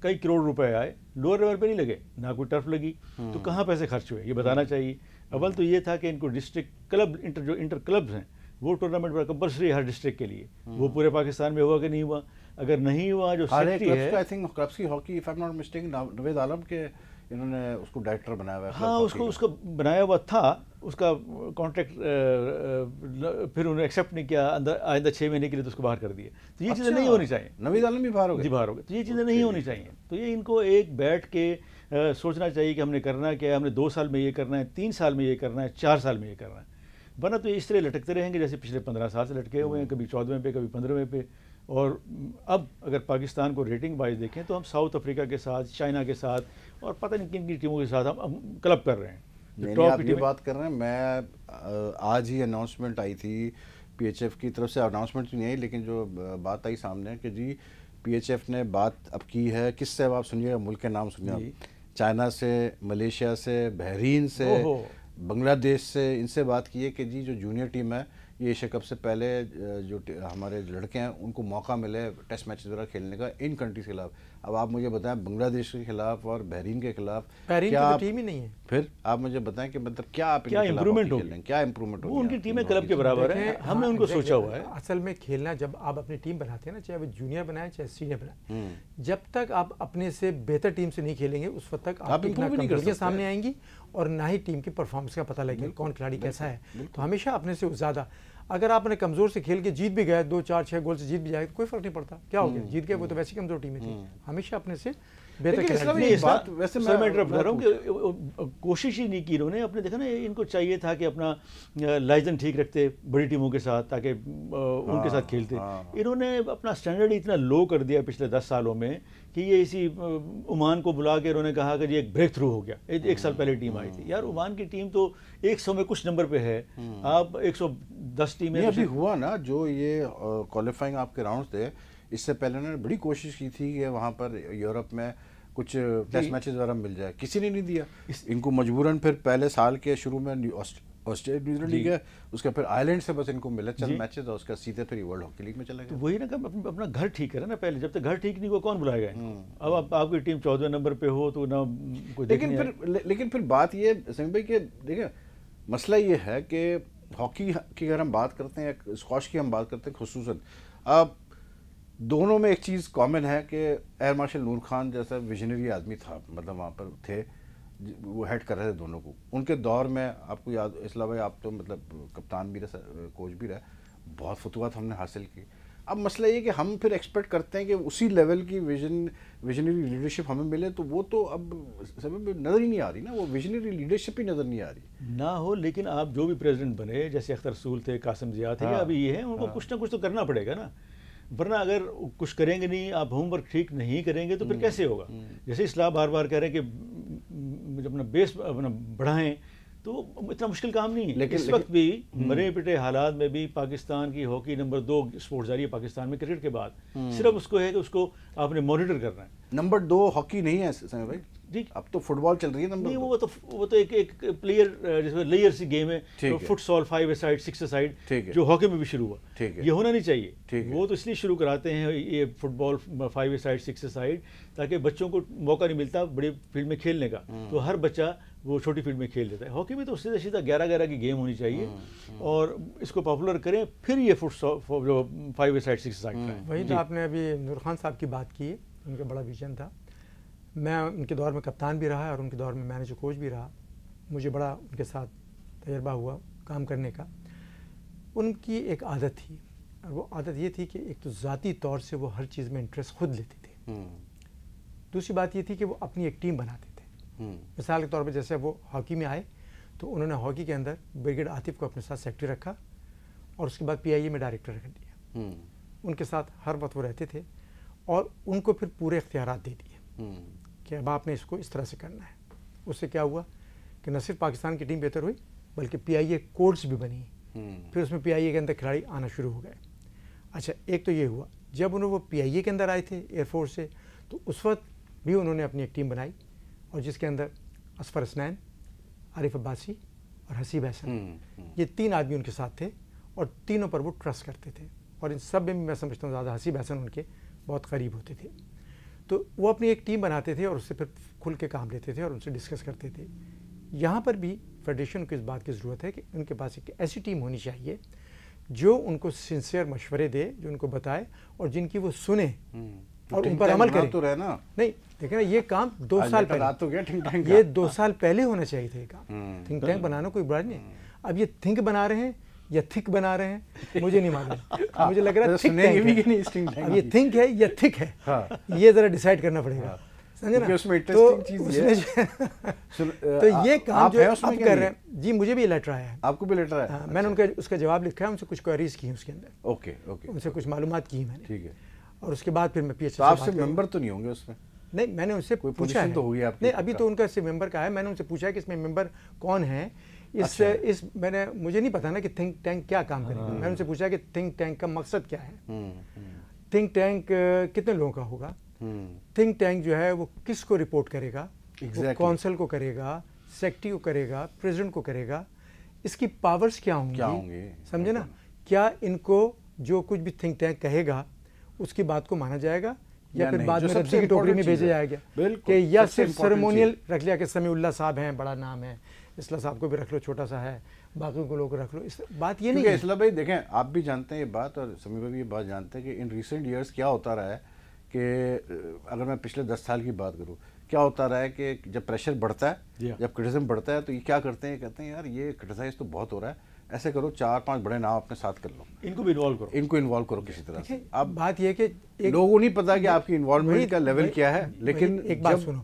Speaker 3: کئی کروڑ روپے آئے، لوور لیول پہ نہیں لگے، نہ کوئی ٹرف لگی، تو کہاں پیسے خرچ ہوئے یہ بتانا چاہیے. اول تو یہ تھا کہ ان کو ڈسٹرکٹ کلب، جو انٹر کلبز ہیں، وہ ٹورنامنٹ پر کمپلسری ہر ڈسٹرکٹ کے لیے. وہ پورے پاکستان میں ہوا کہ نہیں ہوا؟ اگر نہیں ہوا، جو سیکرٹری ہے،
Speaker 1: آئی تھنک کلبس کی hockey, if I am not mistaken, Naveed Alam کے انہوں نے اس کو ڈائریکٹر بنایا ہوا ہے.
Speaker 3: ہاں اس کو بنایا ہوا تھا، اس کا کانٹریکٹ پھر انہوں نے ایکسیپٹ نہیں کیا، آئندہ 6 مہینے کے لیے تو اس کو باہر کر دیا. تو یہ چیزیں نہیں ہونی چاہیے.
Speaker 1: نوید عالم بھی باہر ہو گئے؟
Speaker 3: جی باہر ہو گئے. تو یہ چیزیں نہیں ہونی چاہیے. تو یہ ان کو ایک بیٹھ کے سوچنا چاہیے کہ ہم نے کرنا کیا ہے. ہم نے 2 سال میں یہ کرنا ہے، 3 سال میں یہ کرنا ہے، 4 سال میں یہ کرنا ہے. ورنہ تو اس طرح لٹکتے رہیں گے جیسے پچھلے 15 سال سے لٹکے ہوئے ہیں، کبھی 14ویں پہ، کبھی 15ویں پہ. اور اب اگر پاکستان کو ریٹنگ وائز دیکھیں تو ہم ساؤتھ افریقہ کے ساتھ، چائنا کے ساتھ، اور پتہ نہیں کن کی ٹیموں کے ساتھ ہم کلب کر رہے ہیں.
Speaker 1: آپ یہ بات کر رہے ہیں، میں آج ہی اناؤنسمنٹ آئی تھی پی ایچ ایف کی طرف سے، اناؤنسمنٹ نہیں آئی لیکن جو بات آئی سامنے کہ جی پی ایچ ایف نے بات اب کی ہے، کس سے آپ سنیے گا، ملک کے نام سنیے گا، چائنا سے، ملیشیا سے، بحرین سے، بنگلہ دیش سے، ان سے بات کی ہے کہ جی جو جونیئر ٹیم ہے یہ ایشیا کپ سے پہلے جو ہمارے لڑکے ہیں ان کو موقع ملے ٹیسٹ میچ وغیرہ کھیلنے کا ان کنٹریز کے خلاف. اب آپ مجھے بتائیں بنگلہ دیش کے خلاف اور بحرین کے خلاف،
Speaker 2: بحرین کی ٹیم ہی نہیں ہے.
Speaker 1: پھر آپ مجھے بتائیں کہ مطلب کیا آپ
Speaker 3: کیا امپرومنٹ ہوگی،
Speaker 1: کیا امپرومنٹ ہوگی؟
Speaker 3: ان کی ٹیمیں کلب کے برابر ہیں. ہم نے ان کو سوچا ہوا ہے.
Speaker 2: اصل میں کھیلنا، جب آپ اپنی ٹیم بناتے ہیں نا، چاہے وہ جونیئر بنائیں چاہے سینئر بنائیں، جب تک آپ اپنے سے بہتر ٹیم سے نہیں کھیلیں گے اس وقت تک آپ کی کمزوریاں سامنے آئیں گی اور نہ ہی ٹیم کی پرفارمنس کا پتہ لگے گا کون کھلاڑی کیسا ہے. تو ہمیشہ اپنے سے زیادہ، اگر آپ نے کمزور سے کھیل کے جیت بھی گئے، 2 4 6 گول سے جیت بھی جائے تو کوئی فرق نہیں پڑتا. کیا ہو گیا، جیت گئے، وہ تو ویسی کمزور ٹیمیں تھی. ہمیشہ اپنے سے بہتر
Speaker 3: کوشش ہی نہیں کی انہوں نے. اپنے دیکھا نا، ان کو چاہیے تھا کہ اپنا لائزن ٹھیک رکھتے بڑی ٹیموں کے ساتھ تاکہ ان کے ساتھ کھیلتے. انہوں نے اپنا سٹینڈرڈ اتنا لو کر دیا پچھلے 10 سالوں میں کہ یہ اسی عمان کو بلا کے انہوں نے کہا کہ یہ ایک بریک تھرو ہو گیا. 1 سال پہلے ٹیم آئی تھی. یار عمان کی ٹیم تو 100 میں کچھ نمبر پہ ہے، آپ 110 ٹیمیں.
Speaker 1: ابھی ہوا نا جو یہ کوالیفائنگ آپ کے راؤنڈ تھے، اس سے پہلے انہوں نے بڑی کوشش کی تھی کہ وہاں پر یورپ میں کچھ ٹیسٹ میچز وغیرہ مل جائے، کسی نے نہیں دیا ان کو. مجبوراً پھر پہلے سال کے شروع میں آسٹریلیا نیوزی لینڈ لیگ ہے، اس کے پھر آئرلینڈ سے بس ان کو ملے چند میچز اور اس کا سیدھے پھر ورلڈ ہاکی لیگ میں چلا گیا.
Speaker 3: وہی نا کہ اپنا گھر ٹھیک کرے نا پہلے. جب تک گھر ٹھیک نہیں ہوا کون بلائے گا؟ اب آپ کی ٹیم 14ویں نمبر پہ ہو تو نہ کوئی.
Speaker 1: لیکن پھر بات یہ سمیع بھائی کہ دیکھیں مسئلہ یہ ہے کہ ہاکی کی اگر ہم بات کرتے ہیں، اسکواش کی ہم بات کرتے ہیں خصوصاً، اب دونوں میں ایک چیز کامن ہے کہ ایئر مارشل نور خان جیسا ویژنری آدمی تھا، مطلب وہاں پر تھے، وہ ہیڈ کر رہے تھے دونوں کو. ان کے دور میں آپ کو یاد، اسلام بھائی آپ تو مطلب کپتان بھی رہے، کوچ بھی رہے، بہت فتوحات ہم نے حاصل کی. اب مسئلہ یہ کہ ہم پھر ایکسپیکٹ کرتے ہیں کہ اسی لیول کی ویژنری لیڈرشپ ہمیں ملے، تو وہ تو اب نظر ہی نہیں آ رہی نا، وہ ویژنری لیڈرشپ ہی نظر نہیں آ رہی.
Speaker 3: نہ ہو، لیکن آپ جو بھی پریزیڈنٹ بنے، جیسے اختر رسول تھے، قاسم ضیاء تھے، یا ابھی یہ ہیں، ان کو کچھ نہ کچھ تو کرنا پڑے گا نا. ورنہ اگر کچھ کریں گے نہیں، آپ ہوم ورک ٹھیک نہیں کریں گے تو پھر کیسے ہوگا؟ جیسے اصلاح بار بار کہہ رہے ہیں کہ اپنا بیس اپنا بڑھائیں، تو تو اتنا مشکل کام نہیں ہے. لیکن اس وقت بھی مرے پٹے حالات میں بھی پاکستان کی ہاکی نمبر 2 اسپورٹس جاری ہے پاکستان میں کرکٹ کے بعد. صرف اس کو ہے کہ اس کو آپ نے مانیٹر کرنا ہے.
Speaker 1: نمبر 2 ہاکی نہیں ہے سمیع بھائی
Speaker 3: جی,
Speaker 1: اب تو فٹ بال چل رہی ہے نمبر 2.
Speaker 3: وہ تو ایک پلیئر جس میں لیئر سی گیم ہے, فٹ سال 5 سائڈ 6 سائڈ جو ہاکی میں بھی شروع ہوا. یہ ہونا نہیں چاہیے. وہ تو اس لیے شروع کراتے ہیں یہ فٹ بال 5 سائڈ 6 سائڈ, تاکہ بچوں کو موقع نہیں ملتا بڑی فیلڈ میں کھیلنے کا, تو ہر بچہ وہ چھوٹی فیلڈ میں کھیل لیتا ہے. ہاکی میں تو سیدھا سیدھا 11 کی گیم ہونی چاہیے, اور اس کو پاپولر کریں, پھر یہ فٹ جو 5 سائڈ 6 سائڈ کا ہے.
Speaker 2: وہی تو آپ نے ابھی نور خان صاحب کی بات کی, ان کا بڑا ویژن تھا. میں ان کے دور میں کپتان بھی رہا اور ان کے دور میں مینیجر کوچ بھی رہا. مجھے بڑا ان کے ساتھ تجربہ ہوا کام کرنے کا. ان کی ایک عادت تھی, اور وہ عادت یہ تھی کہ ایک تو ذاتی طور سے وہ ہر چیز میں انٹرسٹ خود لیتے تھے. دوسری بات یہ تھی کہ وہ اپنی ایک ٹیم بناتے تھے. مثال کے طور پہ جیسے وہ ہاکی میں آئے تو انہوں نے ہاکی کے اندر بریگیڈ عاطف کو اپنے ساتھ سیکرٹری رکھا, اور اس کے بعد PIA میں ڈائریکٹر رکھ دیا. ان کے ساتھ ہر وقت وہ رہتے تھے, اور ان کو پھر پورے اختیارات دے دیے کہ اب آپ نے اس کو اس طرح سے کرنا ہے. اس سے کیا ہوا کہ نہ صرف پاکستان کی ٹیم بہتر ہوئی, بلکہ PIA کوڈز بھی بنی. پھر اس میں PIA کے اندر کھلاڑی آنا شروع ہو گئے. اچھا, ایک تو یہ ہوا. جب انہوں وہ PIA کے اندر آئے تھے ایئر فورس سے, تو اس وقت بھی انہوں نے اپنی ایک ٹیم بنائی, اور جس کے اندر اصفر حسنین, عارف عباسی اور حسیب احسن, یہ 3 آدمی ان کے ساتھ تھے, اور تینوں پر وہ ٹرسٹ کرتے تھے. اور ان سب میں میں سمجھتا ہوں زیادہ حسیب احسن ان کے بہت قریب ہوتے تھے. تو وہ اپنی ایک ٹیم بناتے تھے, اور اس سے پھر کھل کے کام لیتے تھے اور ان سے ڈسکس کرتے تھے. یہاں پر بھی فیڈریشن کو اس بات کی ضرورت ہے کہ ان کے پاس ایک ایسی ٹیم ہونی چاہیے جو ان کو سنسیئر مشورے دے, جو ان کو بتائے, اور جن کی وہ سنیں اور ان پر عمل کرے. نہیں دیکھیں نا, یہ کام 2 سال پہلے, یہ 2 سال پہلے ہونا چاہیے تھا. یہ کام تھنک ٹینک بنانا کوئی بڑا نہیں. اب یہ تھنک بنا رہے ہیں یا تھک بنا رہے ہیں مجھے نہیں معلوم. مجھے لگ رہا ہے اب یہ تھنک ہے یا تھک ہے, یہ ذرا ڈیسائیڈ کرنا پڑے گا. تو یہ کام جو آپ کر رہے ہیں, جی مجھے بھی لیٹر آیا ہے. آپ کو بھی لیٹر آیا؟ میں نے ان کا اس کا جواب لکھا ہے, ان سے کچھ کوئریز کی ہیں اس کے اندر. اوکے, ان سے کچھ معلومات کی میں نے. ٹھیک ہے. اور اس کے بعد پھر میں PH
Speaker 1: آپ سے ممبر تو نہیں ہوں گے اس میں؟
Speaker 2: نہیں, میں نے ان سے پوچھا ہے. نہیں, ابھی تو ان کا سے ممبر کا ہے. میں نے ان سے پوچھا کہ اس میں ممبر کون ہیں. اس میں نے, مجھے نہیں پتا نا کہ تھنک ٹینک کیا کام کرے گا. میں نے ان سے پوچھا کہ تھنک ٹینک کا مقصد کیا ہے, تھنک ٹینک کتنے لوگوں کا ہوگا, تھنک ٹینک جو ہے وہ کس کو رپورٹ کرے گا, کونسل کو کرے گا, سیکرٹری کو کرے گا, پریزیڈنٹ کو کرے گا, اس کی پاورز کیا ہوں گی, سمجھے نا. کیا ان کو جو کچھ بھی تھنک ٹینک کہے گا اس کی بات کو مانا جائے گا, یا پھر بعد میں ربزی کی ٹوکری میں بھیجا جائے گا, کہ یا صرف سیریمونیل رکھ لیا کہ سمیع اللہ صاحب ہیں, بڑا نام ہے, اصلاح صاحب کو بھی رکھ لو, چھوٹا سا ہے, باقی کو لوگ رکھ لو. اس بات یہ نہیں ہے.
Speaker 1: اصلاح بھائی دیکھیں, آپ بھی جانتے ہیں یہ بات, اور سمیع بھائی بھی یہ بات جانتے ہیں کہ ان ریسنٹ ایئرس کیا ہوتا رہا ہے, کہ اگر میں پچھلے 10 سال کی بات کروں, کیا ہوتا رہا ہے کہ جب پریشر بڑھتا ہے, جب کرٹیسزم بڑھتا ہے, تو یہ کیا کرتے ہیں, کہتے ہیں یار یہ کرٹیسائز تو بہت ہو رہا ہے, ایسے کرو 4-5 بڑے نام اپنے ساتھ کر لو,
Speaker 3: ان کو بھی
Speaker 1: انوالو کرو کسی طرح سے.
Speaker 2: اب بات یہ کہ
Speaker 1: لوگوں کو نہیں پتا کہ آپ کی انوالومنٹ کا لیول کیا ہے, لیکن
Speaker 2: ایک بات سنو,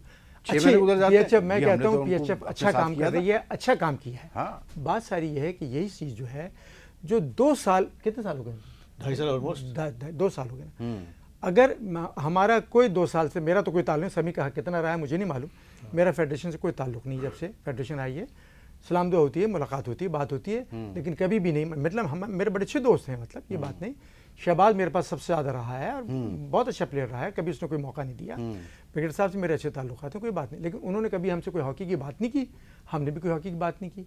Speaker 2: میں کہتا ہوں PHF اچھا کام کر رہی ہے, اچھا کام کیا ہے. بات ساری یہ ہے کہ یہی چیز جو ہے, جو 2 سال, کتنے سال ہو گئے,
Speaker 3: 2.5 سال آلموسٹ,
Speaker 2: 2 سال ہو گئے. اگر ہمارا کوئی 2 سال سے, میرا تو کوئی تعلق نہیں, سمیع کا کتنا رہا ہے مجھے نہیں معلوم, میرا فیڈریشن سے کوئی تعلق نہیں. جب سے فیڈریشن آئی ہے, سلام دعا ہوتی ہے, ملاقات ہوتی ہے, بات ہوتی ہے, لیکن کبھی بھی نہیں, مطلب ہم میرے بڑے اچھے دوست ہیں, مطلب یہ بات نہیں. شہباز میرے پاس سب سے زیادہ رہا ہے, اور بہت اچھا پلیئر رہا ہے, کبھی اس نے کوئی موقع نہیں دیا. کرکٹر صاحب سے میرے اچھے تعلقات ہیں, کوئی بات نہیں, لیکن انہوں نے کبھی ہم سے کوئی ہاکی کی بات نہیں کی, ہم نے بھی کوئی ہاکی کی بات نہیں کی.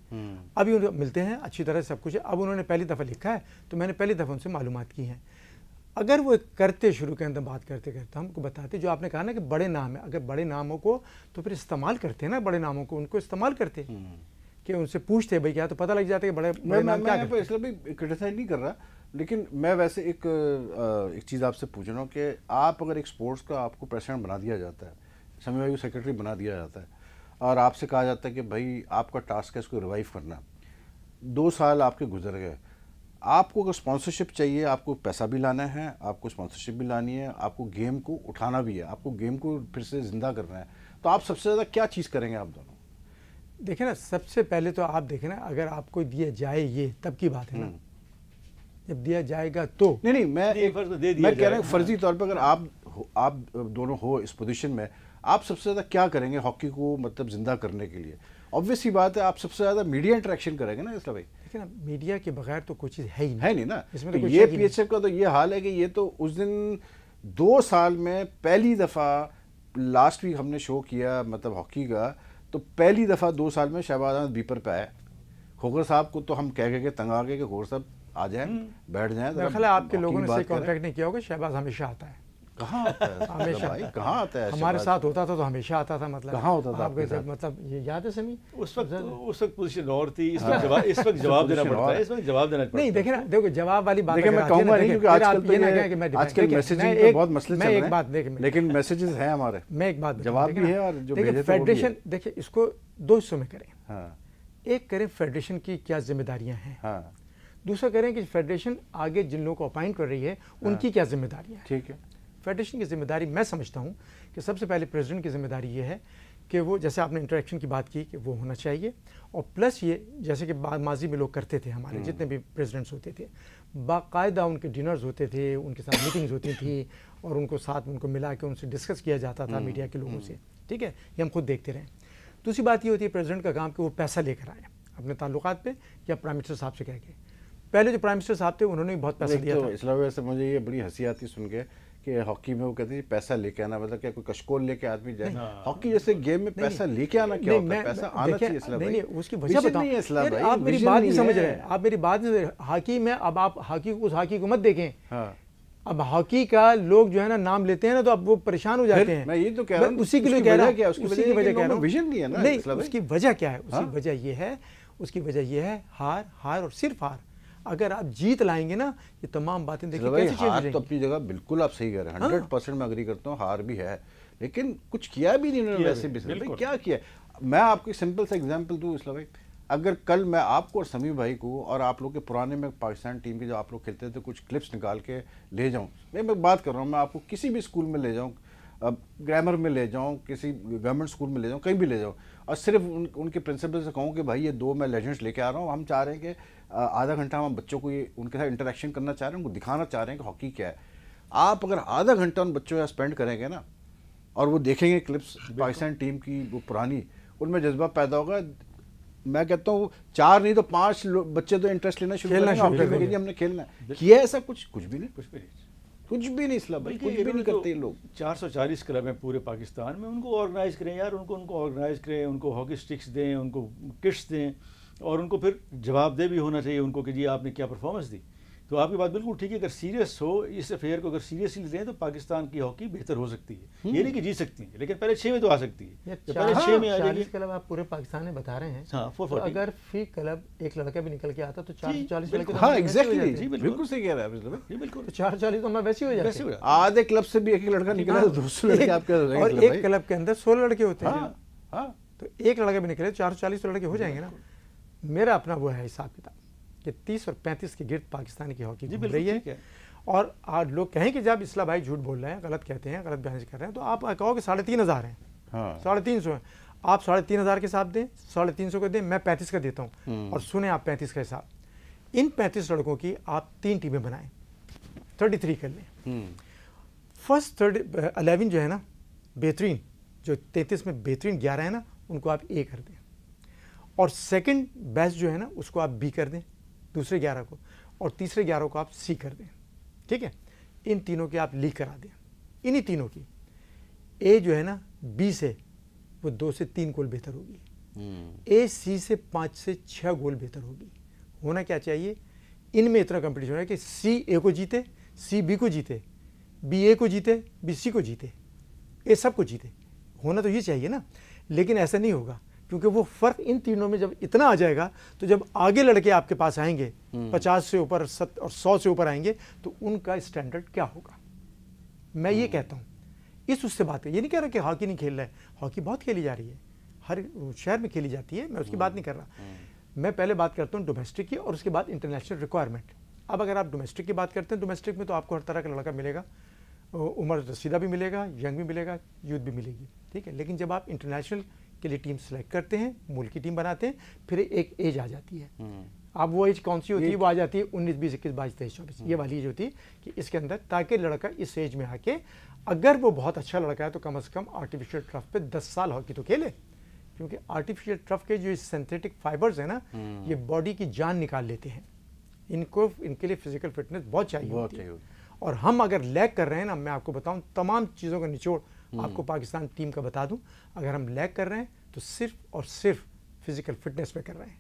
Speaker 2: ابھی ملتے ہیں اچھی طرح سب کچھ ہے. اب انہوں نے پہلی دفعہ لکھا ہے, تو میں نے پہلی دفعہ ان سے معلومات کی ہیں. اگر وہ کرتے شروع کے اندر بات کرتے کرتے ہم کو بتاتے, جو آپ نے کہا نا کہ بڑے نام ہیں, اگر بڑے ناموں کو تو پھر استعمال کرتے ہیں نا, بڑے ناموں کو ان کو استعمال کرتے, کہ ان سے پوچھتے بھائی کیا, تو پتہ لگ جاتا ہے کہ بڑے نام کیا کرتے ہیں.
Speaker 1: اس لیے بھی کرٹیسائز نہیں کر رہا, لیکن میں ویسے ایک چیز آپ سے پوچھ رہا ہوں کہ آپ اگر ایک اسپورٹس کا آپ کو پریزیڈنٹ بنا دیا جاتا ہے, سمیع بھائی کو سیکرٹری بنا دیا جاتا ہے, اور آپ سے کہا جاتا ہے کہ بھائی آپ کا ٹاسک ہے اس کو ریوائیو کرنا, 2 سال آپ کے گزر گئے, آپ کو اگر اسپانسرشپ چاہیے, آپ کو پیسہ بھی لانا ہے, آپ کو اسپانسرشپ بھی لانی ہے, آپ کو گیم کو اٹھانا بھی ہے, آپ کو گیم کو پھر سے زندہ کرنا ہے, تو آپ سب سے زیادہ کیا چیز کریں گے آپ دونوں؟
Speaker 2: دیکھیں نا, سب سے پہلے تو آپ دیکھیں نا, اگر آپ کو دیا جائے یہ تب کی بات ہے نا, جب دیا جائے گا تو
Speaker 1: نہیں, میں کہہ رہا ہوں فرضی طور پہ اگر آپ دونوں ہو اس پوزیشن میں, آپ سب سے زیادہ کیا کریں گے ہاکی کو مطلب زندہ کرنے کے لیے؟ obvious سی بات ہے آپ سب سے زیادہ میڈیا انٹریکشن کریں گے نا اسلام بھائی.
Speaker 2: دیکھیں نا میڈیا کے بغیر تو کوئی چیز ہے ہی
Speaker 1: نہیں نا.
Speaker 2: اس میں تو
Speaker 1: یہ پی ایچ ایف کا تو یہ حال ہے کہ یہ تو اس دن 2 سال میں پہلی دفعہ لاسٹ ویک ہم نے شو کیا مطلب ہاکی کا, تو پہلی دفعہ 2 سال میں شہباز احمد بیپر پہ آئے. کھوکھر صاحب کو تو ہم کہہ کے تنگ آ گئے کہ کھوکھر صاحب آ جائیں بیٹھ جائیں.
Speaker 2: میرا خیال ہے آپ کے لوگوں نے سے کانٹیکٹ نہیں کیا ہوگا, شہباز ہمیشہ آتا ہے.
Speaker 1: کہاں آتا ہے ہمیشہ بھائی, کہاں آتا ہے؟
Speaker 2: ہمارے ساتھ ہوتا تھا تو ہمیشہ آتا تھا. مطلب
Speaker 1: کہاں ہوتا تھا
Speaker 2: آپ کے ساتھ؟ مطلب یہ یاد ہے سمی
Speaker 3: اس وقت پوزیشن اور تھی, اس وقت جواب دینا پڑتا ہے, اس وقت جواب دینا پڑتا ہے.
Speaker 2: نہیں دیکھیں نا, دیکھو جواب والی بات
Speaker 1: میں کہوں گا نہیں, کیونکہ آج کل میسیجنگ پہ بہت مسئلے چل رہے ہیں, لیکن میسیجز ہیں ہمارے,
Speaker 2: میں ایک بات
Speaker 1: جواب بھی ہے اور جو بھیجے تھے وہ بھی ہے.
Speaker 2: فیڈریشن دیکھیں اس کو 2 حصوں میں کریں. ایک کریں فیڈریشن کی کیا ذمہ داریاں ہیں, دوسرا کریں کہ فیڈریشن آگے جن لوگوں کو اپائنٹ کر رہی ہے ان کی کیا ذمہ داریاں ہیں.
Speaker 1: ٹھیک ہے.
Speaker 2: فیڈریشن کی ذمہ داری میں سمجھتا ہوں کہ سب سے پہلے پریزیڈنٹ کی ذمہ داری یہ ہے کہ وہ, جیسے آپ نے انٹریکشن کی بات کی, کہ وہ ہونا چاہیے. اور پلس یہ جیسے کہ ماضی میں لوگ کرتے تھے, ہمارے جتنے بھی پریزیڈنٹس ہوتے تھے, باقاعدہ ان کے ڈنرز ہوتے تھے, ان کے ساتھ میٹنگز ہوتی تھیں, اور ان کو ساتھ ان کو ملا کے ان سے ڈسکس کیا جاتا تھا میڈیا کے لوگوں سے. ٹھیک ہے, یہ ہم خود دیکھتے رہے. دوسری بات یہ ہوتی ہے پریزیڈنٹ کا کام کہ وہ پیسہ لے کر آئے اپنے تعلقات پہ, یا پرائم منسٹر صاحب سے کہہ کے. پہلے جو پرائم منسٹر صاحب تھے انہوں نے بھی بہت پیسہ دیا تھا.
Speaker 1: اسلام ویسے مجھے یہ بڑی ہنسی آتی سن کے کہ ہاکی میں وہ کہتے ہیں پیسہ لے کے آنا, مطلب کہ کوئی کشکول لے کے آدمی جائے. ہاکی جیسے گیم میں پیسہ لے کے آنا کیا ہوتا ہے؟ پیسہ آنا چاہیے اسلام بھائی.
Speaker 2: نہیں, اس کی وجہ بتاؤں. آپ میری بات نہیں سمجھ رہے, آپ میری بات نہیں. ہاکی میں اب آپ اس ہاکی کو مت دیکھیں. اب ہاکی کا لوگ جو ہے نا نام لیتے ہیں نا, تو اب وہ پریشان ہو جاتے ہیں.
Speaker 1: میں یہ تو کہہ رہا ہوں,
Speaker 2: اسی کے لیے کہہ رہا ہوں,
Speaker 1: اس کی وجہ کیا ہے, ویژن نہیں ہے نا.
Speaker 2: نہیں, اس کی وجہ کیا ہے؟ اس کی وجہ یہ ہے ہار اور صرف ہار. اگر آپ جیت لائیں گے نا, یہ تمام باتیں دیکھیں کیسے چینج ہو جائیں گی.
Speaker 1: تو اپنی جگہ بالکل آپ صحیح کہہ رہے ہیں, 100% میں اگری کرتا ہوں, ہار بھی ہے لیکن کچھ کیا بھی نہیں انہوں نے. ویسے بھی کیا کیا. میں آپ کو سمپل سا ایگزامپل دوں اسلام بھائی. اگر کل میں آپ کو اور سمیع بھائی کو اور آپ لوگ کے پرانے میں پاکستان ٹیم کے جو آپ لوگ کھیلتے تھے کچھ کلپس نکال کے لے جاؤں, میں بات کر رہا ہوں, میں آپ کو کسی بھی اسکول میں لے جاؤں, گرامر میں لے جاؤں, کسی گورنمنٹ اسکول میں لے جاؤں, کہیں بھی لے جاؤں, اور صرف ان کے پرنسپل سے کہوں کہ بھائی یہ 2 میں لیجنڈس لے کے آ رہا ہوں, ہم چاہ رہے ہیں کہ آدھا گھنٹہ ہم بچوں کو یہ ان کے ساتھ انٹریکشن کرنا چاہ رہے ہیں, ان کو دکھانا چاہ رہے ہیں کہ ہاکی کیا ہے. آپ اگر آدھا گھنٹہ ان بچوں کا اسپینڈ کریں گے نا, اور وہ دیکھیں گے کلپس پاکستان ٹیم کی وہ پرانی, ان میں جذبہ پیدا ہوگا. میں کہتا ہوں 4 نہیں تو 5 بچے تو انٹرسٹ لینا شروع کریں گے, ہم نے کھیلنا ہے. کیا ایسا کچھ بھی نہیں, کچھ بھی نہیں اسلام بھائی, کچھ بھی نہیں کرتے لوگ.
Speaker 3: 440 کلب ہیں پورے پاکستان میں, ان کو آرگنائز کریں یار, ان کو آرگنائز کریں, ان کو ہاکی اسٹکس دیں, ان کو کٹس دیں, اور ان کو پھر جواب دہ بھی ہونا چاہیے ان کو کہ جی آپ نے کیا پرفارمنس دی. تو آپ کی بات بالکل ٹھیک ہے, اگر سیریس ہو اس افیئر کو, اگر سیریسلی لیں تو پاکستان کی ہاکی بہتر ہو سکتی ہے. یہ نہیں کہ جیت سکتی ہے, لیکن پہلے 6 میں تو آ سکتی ہے. پہلے 6 میں آ جائے گی.
Speaker 2: 40 کلب آپ پورے پاکستان میں بتا رہے ہیں.
Speaker 3: تو
Speaker 2: اگر فی کلب ایک لڑکا بھی نکل کے آتا تو 440 لڑکے.
Speaker 1: ہاں ایگزیکٹلی, جی بالکل صحیح کہہ رہا ہے.
Speaker 3: جی بالکل,
Speaker 2: 440 تو میں ویسے ہی ہو جاتے.
Speaker 1: آدھے کلب سے بھی ایک لڑکا نکلا تو 200 لڑکے آپ کہہ رہے ہیں,
Speaker 2: اور ایک کلب کے اندر 16 لڑکے ہوتے ہیں. تو ایک لڑکا بھی نکلے 440 لڑکے ہو جائیں گے نا. میرا اپنا وہ ہے حساب کتاب کہ 30 اور 35 کے گرد پاکستان کی ہاکی گھوم رہی ہے. اور آج لوگ کہیں کہ جب اصلاح بھائی جھوٹ بول رہے ہیں, غلط کہتے ہیں, غلط بیان کر رہے ہیں, تو آپ کہو کہ 3,500 ہیں, 350 ہیں. آپ 3,500 کے حساب دیں, 350 کو دیں, میں 35 کا دیتا ہوں. اور سنیں آپ 35 کا حساب, ان 35 لڑکوں کی آپ 3 ٹیمیں بنائیں, 33 کر لیں. فرسٹ 11 جو ہے نا بہترین, جو 33 میں بہترین 11 ہے نا, ان کو آپ اے کر دیں. اور سیکنڈ بیسٹ جو ہے نا اس کو آپ بی کر دیں, دوسرے 11 کو, اور تیسرے 11 کو آپ سی کر دیں. ٹھیک ہے, ان تینوں کی آپ لیگ کرا دیں. انہی تینوں کی اے جو ہے نا بی سے وہ 2 سے 3 گول بہتر ہوگی, اے سی سے 5 سے 6 گول بہتر ہوگی. ہونا کیا چاہیے, ان میں اتنا کمپٹیشن ہے کہ سی اے کو جیتے, سی بی کو جیتے, بی اے کو جیتے, بی سی کو جیتے, اے سب کو جیتے. ہونا تو یہ چاہیے نا, لیکن ایسا نہیں ہوگا, کیونکہ وہ فرق ان تینوں میں جب اتنا آ جائے گا تو جب آگے لڑکے آپ کے پاس آئیں گے 50 سے اوپر اور 100 سے اوپر آئیں گے تو ان کا اسٹینڈرڈ کیا ہوگا. میں یہ کہتا ہوں, اس سے بات ہے, یہ نہیں کہہ رہا کہ ہاکی نہیں کھیل رہا ہے, ہاکی بہت کھیلی جا رہی ہے, ہر شہر میں کھیلی جاتی ہے, میں اس کی بات نہیں کر رہا. میں پہلے بات کرتا ہوں ڈومیسٹک کی, اور اس کے بعد انٹرنیشنل ریکوائرمنٹ. اب اگر آپ ڈومیسٹک کی بات کرتے ہیں, ڈومیسٹک میں تو آپ کو ہر طرح کا لڑکا ملے گا, عمر رسیدہ بھی ملے گا, ینگ بھی ملے گا, یوتھ بھی ملے گی. ٹھیک ہے, لیکن جب آپ انٹرنیشنل کے لیے ٹیم سلیکٹ کرتے ہیں, ملک کی ٹیم بناتے ہیں, پھر ایک ایج آ جاتی ہے. اب وہ ایج کون سی ہوتی ہے, وہ آ جاتی ہے 19 20 21 22 23 24, یہ والی ایج ہوتی ہے کہ اس کے اندر, تاکہ لڑکا اس ایج میں آ کے, اگر وہ بہت اچھا لڑکا ہے تو کم از کم آرٹیفیشیل ٹرف پہ 10 سال ہاکی تو کھیلے. کیونکہ آرٹیفیشل ٹرف کے جو سینتھیٹک فائبرز ہیں نا یہ باڈی کی جان نکال لیتے ہیں. ان کے لیے فزیکل فٹنس بہت چاہیے ہوتی ہے. اور ہم اگر لیگ کر رہے ہیں نا, میں آپ کو بتاؤں تمام چیزوں کا نچوڑ آپ کو پاکستان ٹیم کا بتا دوں, اگر ہم لیگ کر رہے ہیں تو صرف اور صرف فزیکل فٹنس پہ کر رہے ہیں.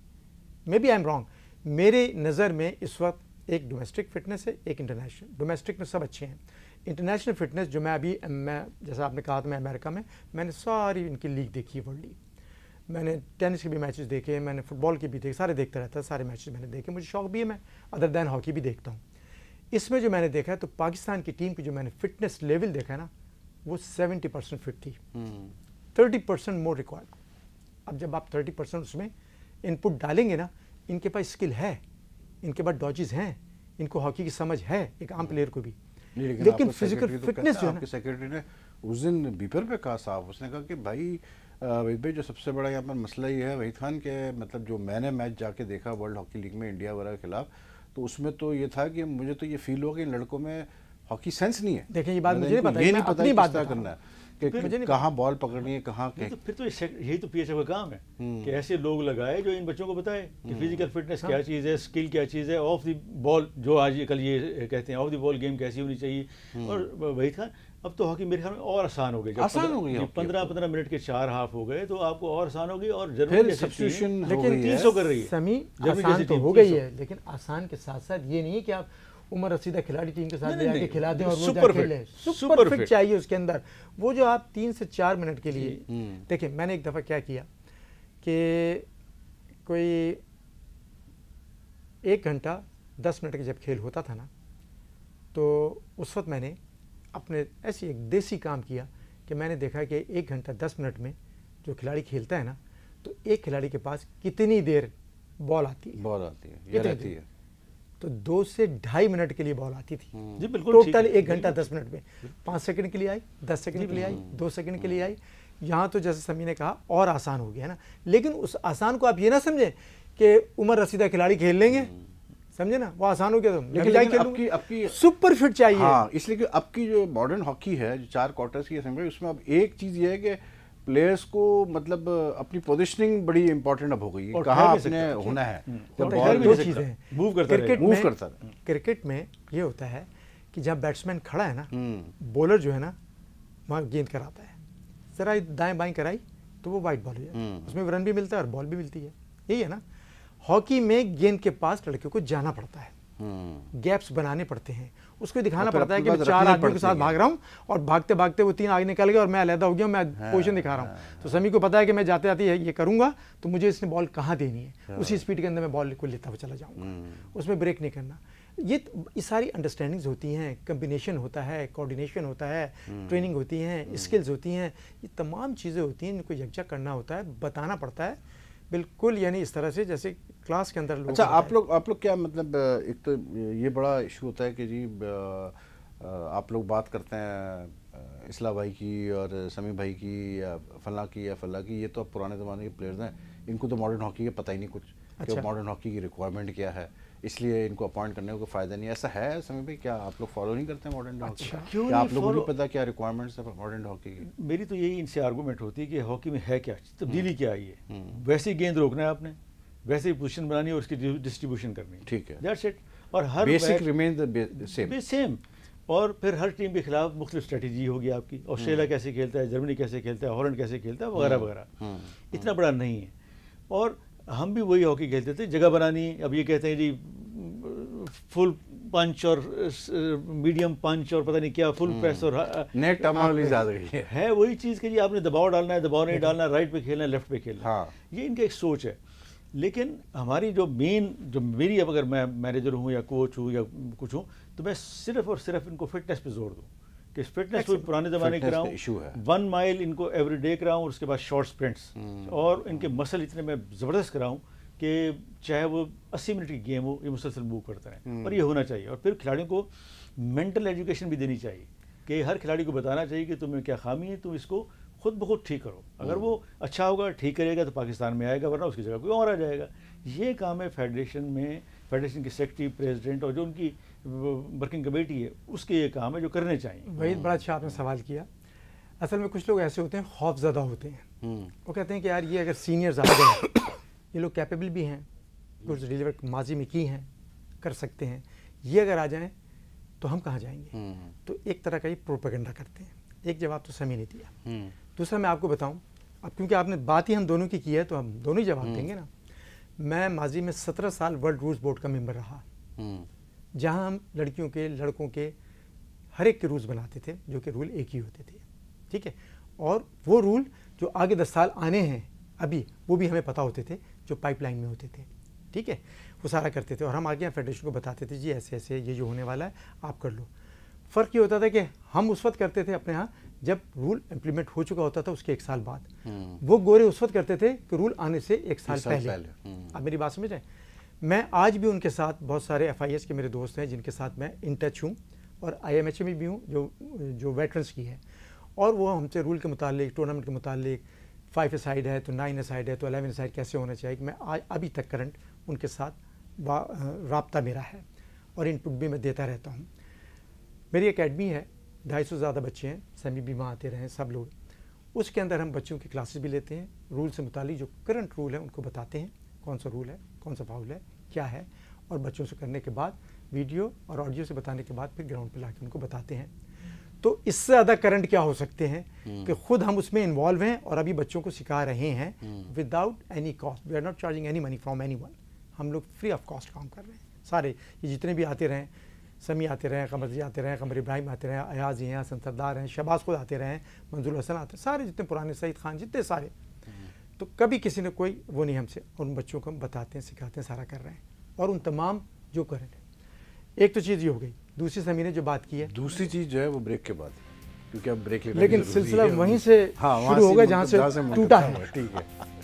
Speaker 2: Maybe I am wrong. میرے نظر میں اس وقت ایک ڈومیسٹک فٹنس ہے, ایک انٹرنیشنل. ڈومیسٹک میں سب اچھے ہیں. انٹرنیشنل فٹنس جو میں جیسا آپ نے کہا تھا, میں امریکہ میں نے ساری ان کی لیگ دیکھی ہے, ورلڈ لیگ. میں نے ٹینس کے بھی میچز دیکھے, میں نے فٹ بال کے بھی دیکھے, سارے دیکھتا رہتا ہے, سارے میچز میں نے دیکھے. مجھے شوق بھی ہے, میں ادر دین ہاکی بھی دیکھتا ہوں. اس میں جو میں نے دیکھا ہے تو پاکستان کی ٹیم کی جو میں نے فٹنس لیول دیکھا ہے نا وہ 70% فٹ تھی, 30% مور ریکوائرڈ. اب جب آپ 30% اس میں ان پٹ ڈالیں گے نا, ان کے پاس اسکل ہے, ان کے پاس ڈاجز ہیں, ان کو ہاکی کی سمجھ ہے ایک عام پلیئر کو بھی. لیکن فزیکل فٹنس جو ہے نا,
Speaker 1: سیکرٹری نے اس دن بیپر پہ کہا صاحب, اس نے کہا کہ بھائی وحید بھائی جو سب سے بڑا یہاں پر مسئلہ یہ ہے وحید خان کہ مطلب جو میں نے میچ جا کے دیکھا ورلڈ ہاکی لیگ میں انڈیا وغیرہ کے خلاف, تو اس میں تو یہ تھا کہ مجھے تو یہ فیل ہوا کہ ان لڑکوں میں ہاکی سینس نہیں ہے.
Speaker 2: دیکھیں یہ بات مجھے
Speaker 1: نہیں پتا کس طرح کرنا ہے, کہ کہاں بال پکڑنی ہے, کہاں
Speaker 3: پھر تو یہی تو پی ایچ اے کا کام ہے کہ ایسے لوگ لگائے جو ان بچوں کو بتائے کہ فزیکل فٹنس کیا چیز ہے, اسکل کیا چیز ہے, آف دی بال جو آج کل یہ کہتے ہیں آف دی بال گیم کیسی ہونی چاہیے. اور وحید خان اب تو ہاکی میرے خیال میں اور آسان ہو گئی, 15 منٹ کے 4 ہاف ہو گئے تو آپ کو اور آسان ہوگی. اور ضرور
Speaker 1: سبسٹیوشن
Speaker 2: لیکن
Speaker 3: 300 کر رہی ہے
Speaker 2: سمی, آسان تو ہو گئی ہے, لیکن آسان کے ساتھ ساتھ یہ نہیں ہے کہ آپ عمر رسیدہ کھلاڑی ٹیم کے ساتھ جا کے کھلا دیں اور وہ جا کھیلیں. سپر فٹ چاہیے اس کے اندر. وہ جو آپ 3 سے 4 منٹ کے لیے دیکھیں, میں نے ایک دفعہ کیا کیا کہ کوئی 1 گھنٹہ 10 منٹ کا جب کھیل ہوتا تھا نا, تو اس وقت میں نے اپنے ایسی ایک دیسی کام کیا کہ میں نے دیکھا کہ 1 گھنٹہ 10 منٹ میں جو کھلاڑی کھیلتا ہے نا, تو ایک کھلاڑی کے پاس کتنی دیر بال آتی ہے,
Speaker 1: یہ رہتی ہے.
Speaker 2: تو 2 سے 2.5 منٹ کے لیے بال آتی تھی.
Speaker 3: جی بالکل,
Speaker 2: ٹوٹل 1 گھنٹہ 10 منٹ میں 5 سیکنڈ کے لیے آئی, 10 سیکنڈ کے لیے آئی, 2 سیکنڈ کے لیے آئی. یہاں تو جیسے سمی نے کہا اور آسان ہو گیا ہے نا, لیکن اس آسان کو آپ یہ نہ سمجھیں کہ عمر رسیدہ کھلاڑی کھیل لیں گے, سمجھے نا, وہ آسان ہو گیا. تو
Speaker 1: اب کی
Speaker 2: سپر فٹ چاہیے.
Speaker 1: ہاں, اس لیے کہ اب کی جو ماڈرن ہاکی ہے جو 4 کوارٹرز کی اسمبلی, اس میں اب ایک چیز یہ ہے کہ پلیئرز کو مطلب اپنی پوزیشننگ بڑی امپورٹنٹ اب ہو گئی ہے, کہاں آپ نے ہونا ہے.
Speaker 2: دو چیزیں ہیں
Speaker 1: موو کرتا ہے.
Speaker 2: کرکٹ میں یہ ہوتا ہے کہ جب بیٹسمین کھڑا ہے نا, بولر جو ہے نا وہاں گیند کراتا ہے, ذرا دائیں بائیں کرائی تو وہ وائٹ بال ہو جائے, اس میں رن بھی ملتا ہے اور بال بھی ملتی ہے. یہی ہے نا, ہاکی میں گیند کے پاس لڑکیوں کو جانا پڑتا ہے, گیپس بنانے پڑتے ہیں, اس کو دکھانا پڑتا ہے کہ میں 4 آدمیوں کے ساتھ بھاگ رہا ہوں اور بھاگتے بھاگتے وہ 3 آگے نکل گئے اور میں علیحدہ ہو گیا, میں پوزیشن دکھا رہا ہوں. تو سمی کو پتا ہے کہ میں جاتے آتے یہ کروں گا تو مجھے اس نے بال کہاں دینی ہے, اسی اسپیڈ کے اندر میں بال کو لیتا ہوا چلا جاؤں گا, اس میں بریک نہیں کرنا. یہ ساری انڈرسٹینڈنگز ہوتی ہیں, کمبینیشن ہوتا ہے, کوآرڈینیشن ہوتا ہے, ٹریننگ ہوتی ہیں, اسکلز ہوتی ہیں, یہ تمام چیزیں ہوتی ہیں, ان کو یکجا کرنا ہوتا ہے, بتانا پڑتا ہے بالکل, یعنی اس طرح سے جیسے کلاس کے اندر لوگ.
Speaker 1: اچھا, آپ لوگ کیا مطلب, ایک تو یہ بڑا ایشو ہوتا ہے کہ جی آپ لوگ بات کرتے ہیں اصلاح بھائی کی اور سمی بھائی کی یا فلاں کی, یہ تو اب پرانے زمانے کے پلیئرز ہیں, ان کو تو ماڈرن ہاکی کا پتہ ہی نہیں کچھ کہ ماڈرن ہاکی کی ریکوائرمنٹ کیا ہے, اس لیے ان کو اپوائنٹ کرنے کا کوئی فائدہ نہیں. ایسا ہے سمی بھائی, کیا آپ لوگ فالو نہیں کرتے ماڈرن ہاکی؟ کیا آپ لوگوں کو پتا کیا ریکوائرمنٹس ہیں ماڈرن ہاکی کی؟
Speaker 3: میری تو یہی ان سے آرگومنٹ ہوتی ہے کہ ہاکی میں ہے کیا, تبدیلی کیا آئی ہے. ویسے گیند روکنا ہے آپ نے, ویسے ہی پوزیشن بنانی ہے اور اس کی ڈسٹریبیوشن کرنی ہے,
Speaker 1: ٹھیک ہے,
Speaker 3: دیٹس اٹ. اور ہر
Speaker 1: بیسک ریمین
Speaker 3: سیم. اور پھر ہر ٹیم کے خلاف مختلف اسٹریٹجی ہوگی آپ کی. آسٹریلیا کیسے کھیلتا ہے, جرمنی کیسے کھیلتا ہے, ہالینڈ کیسے کھیلتا ہے, وغیرہ وغیرہ. اتنا بڑا نہیں ہے. اور ہم بھی وہی ہاکی کھیلتے تھے, جگہ بنانی. اب یہ کہتے ہیں جی فل پنچ اور میڈیم پنچ اور پتہ نہیں کیا, فل پریس اور
Speaker 1: نیٹ ٹرمینالوجی زیادہ
Speaker 3: ہے وہی چیز کہ جی آپ نے دباؤ ڈالنا ہے, دباؤ نہیں ڈالنا, رائٹ پہ کھیلنا ہے, لیفٹ پہ کھیلنا ہے. یہ ان کا ایک سوچ ہے. لیکن ہماری جو میری اب اگر میں مینیجر ہوں یا کوچ ہوں یا کچھ ہوں تو میں صرف اور صرف ان کو فٹنس پہ زور دوں کہ فٹنس کو پرانے زمانے کراؤں, 1 مائل ان کو ایوری ڈے کراؤں, اور اس کے بعد شارٹ اسپرنٹس, اور ان کے مسل اتنے میں زبردست کراؤں کہ چاہے وہ 80 منٹ کی گیم ہو یہ مسلسل موو کرتے رہیں. اور یہ ہونا چاہیے. اور پھر کھلاڑیوں کو مینٹل ایجوکیشن بھی دینی چاہیے کہ ہر کھلاڑی کو بتانا چاہیے کہ تمہیں کیا خامی ہے, تم اس کو خود بخود ٹھیک کرو. اگر وہ اچھا ہوگا, ٹھیک کرے گا تو پاکستان میں آئے گا, ورنہ اس کی جگہ کوئی اور آ جائے گا. یہ کام ہے فیڈریشن میں, فیڈریشن کی سیکرٹری, پریزیڈنٹ اور جو ان کی ورکنگ کمیٹی ہے اس کے یہ کام ہے جو کرنے چاہیے.
Speaker 2: وحید, بڑا اچھا آپ نے سوال کیا. اصل میں کچھ لوگ ایسے ہوتے ہیں خوف زدہ ہوتے ہیں، وہ کہتے ہیں کہ یار یہ اگر سینئرز آ گئے، یہ لوگ کیپیبل بھی ہیں، کچھ ڈیلیور ماضی میں کی ہیں، کر سکتے ہیں، یہ اگر آ جائیں تو ہم کہاں جائیں گے؟ تو ایک طرح کا یہ پروپیگنڈا کرتے ہیں۔ ایک جواب تو سمی نے دیا۔ دوسرا میں آپ کو بتاؤں، اب کیونکہ آپ نے بات ہی ہم دونوں کی ہے تو ہم دونوں ہی جواب دیں گے نا۔ میں ماضی میں 17 سال ورلڈ رولز بورڈ کا ممبر رہا، جہاں ہم لڑکیوں کے لڑکوں کے ہر ایک کے رولز بناتے تھے، جو کہ رول ایک ہی ہوتے تھے، ٹھیک ہے، اور وہ رول جو آگے 10 سال آنے ہیں ابھی، وہ بھی ہمیں پتہ ہوتے تھے، جو پائپ لائن میں ہوتے تھے، ٹھیک ہے، وہ سارا کرتے تھے، اور ہم آگے فیڈریشن کو بتاتے تھے جی ایسے ایسے یہ جو ہونے والا ہے آپ کر لو۔ فرق یہ ہوتا تھا کہ ہم اس وقت کرتے تھے اپنے ہاں جب رول امپلیمنٹ ہو چکا ہوتا تھا اس کے 1 سال بعد، وہ گورے اس وقت کرتے تھے کہ رول آنے سے 1 سال پہلے۔ آپ میری بات سمجھ رہے ہیں؟ میں آج بھی ان کے ساتھ، بہت سارے FIS کے میرے دوست ہیں جن کے ساتھ میں ان ٹچ ہوں، اور IMHA میں بھی ہوں جو ویٹرنس کی ہے، اور وہ ہم سے رول کے متعلق، ٹورنامنٹ کے متعلق 5 اسائڈ ہے تو 9 اسائڈ ہے تو 11 اسائڈ کیسے ہونا چاہیے، میں ابھی تک کرنٹ ان کے ساتھ رابطہ میرا ہے، اور ان پٹ بھی میں دیتا رہتا ہوں۔ میری اکیڈمی ہے، 250 سے زیادہ بچے ہیں، سیمی بھی وہاں آتے رہے ہیں سب لوگ، اس کے اندر ہم بچوں کی کلاسز بھی لیتے ہیں، رول سے متعلق جو کرنٹ رول ہے ان کو بتاتے ہیں، کون سا رول ہے، کون سا فاؤل ہے، کیا ہے، اور بچوں سے کرنے کے بعد ویڈیو اور آڈیو سے بتانے کے بعد پھر گراؤنڈ پہ لا کے ان کو بتاتے ہیں۔ تو اس سے زیادہ کرنٹ کیا ہو سکتے ہیں کہ خود ہم اس میں انوالو ہیں اور ابھی بچوں کو سکھا رہے ہیں without any cost, we are not charging any money from anyone, ہم لوگ فری آف کاسٹ کام کر رہے ہیں سارے، یہ جتنے بھی آتے رہیں، سمی آتے رہے ہیں، قمر جی آتے رہے ہیں، قمر ابراہیم آتے رہے ہیں، ایاز ہیں، حسن سردار ہیں، شہباز خود آتے رہے ہیں، منظور حسن آتے ہیں، سارے جتنے پرانے، سعید خان، جتنے سارے، تو کبھی کسی نے کوئی وہ نہیں ہم سے، ان بچوں کو ہم بتاتے ہیں، سکھاتے ہیں، سارا کر رہے ہیں، اور ان تمام جو کرنٹ ہے۔ ایک تو چیز یہ ہو گئی، دوسری سمی نے جو بات کی ہے،
Speaker 1: دوسری چیز جو ہے وہ بریک کے بعد، کیونکہ اب بریک لینا
Speaker 2: لیکن سلسلہ وہیں سے شروع ہوگا جہاں سے ٹوٹا ہے۔
Speaker 1: ٹھیک ہے۔